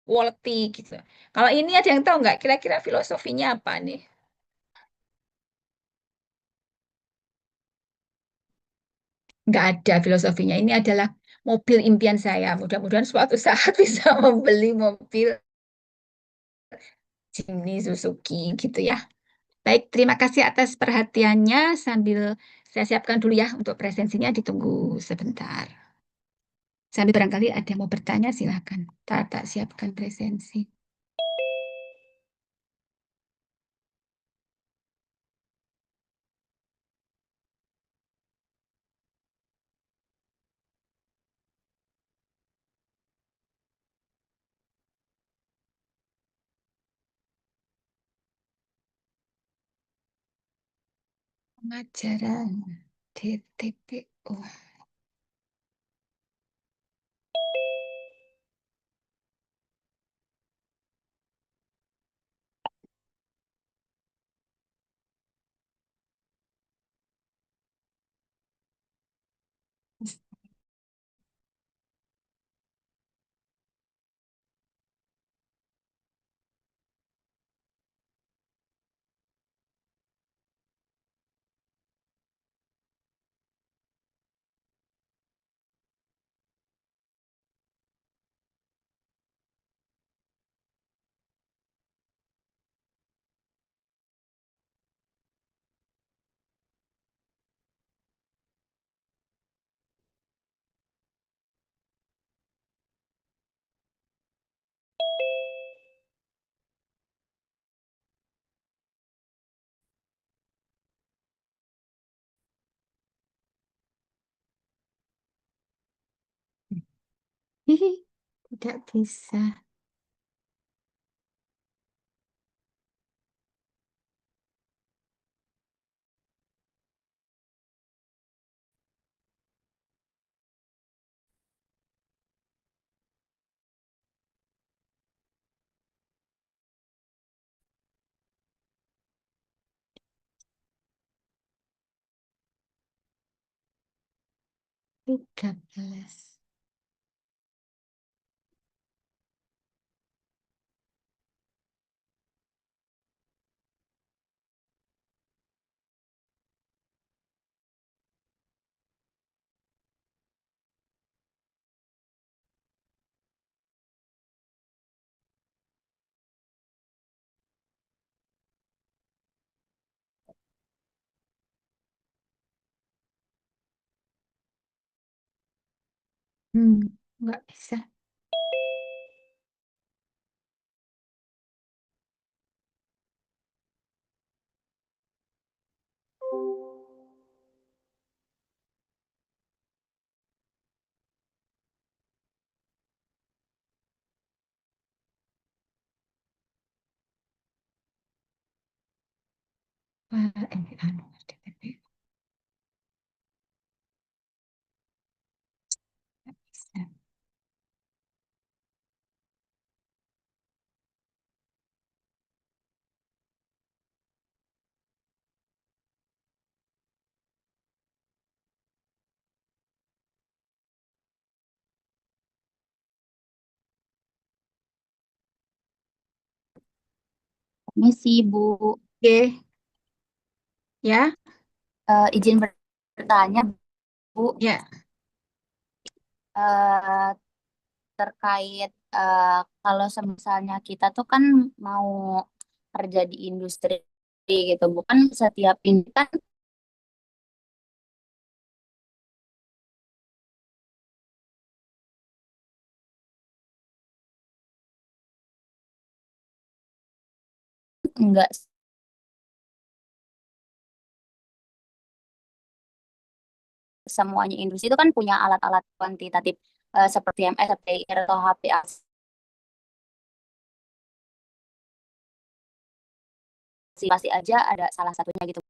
quality gitu. Kalau ini ada yang tahu nggak kira-kira filosofinya apa nih? Nggak ada filosofinya. Ini adalah mobil impian saya. Mudah-mudahan suatu saat bisa membeli mobil Jimny Suzuki gitu ya. Baik, terima kasih atas perhatiannya. Sambil saya siapkan dulu ya untuk presensinya, ditunggu sebentar. Sambil barangkali ada yang mau bertanya, silakan. Tak siapkan presensi. Pengajaran DTPO. Hihi, tidak bisa. Tiga belas. Nggak bisa. DPP. Nggak bisa. Misi Bu, Oke, ya, izin bertanya Bu, ya. eh, terkait kalau misalnya kita tuh kan mau kerja di industri gitu, bukan setiap ini kan enggak semuanya industri itu kan punya alat-alat kuantitatif seperti MS, SPIR atau HPA. Pasti aja ada salah satunya gitu.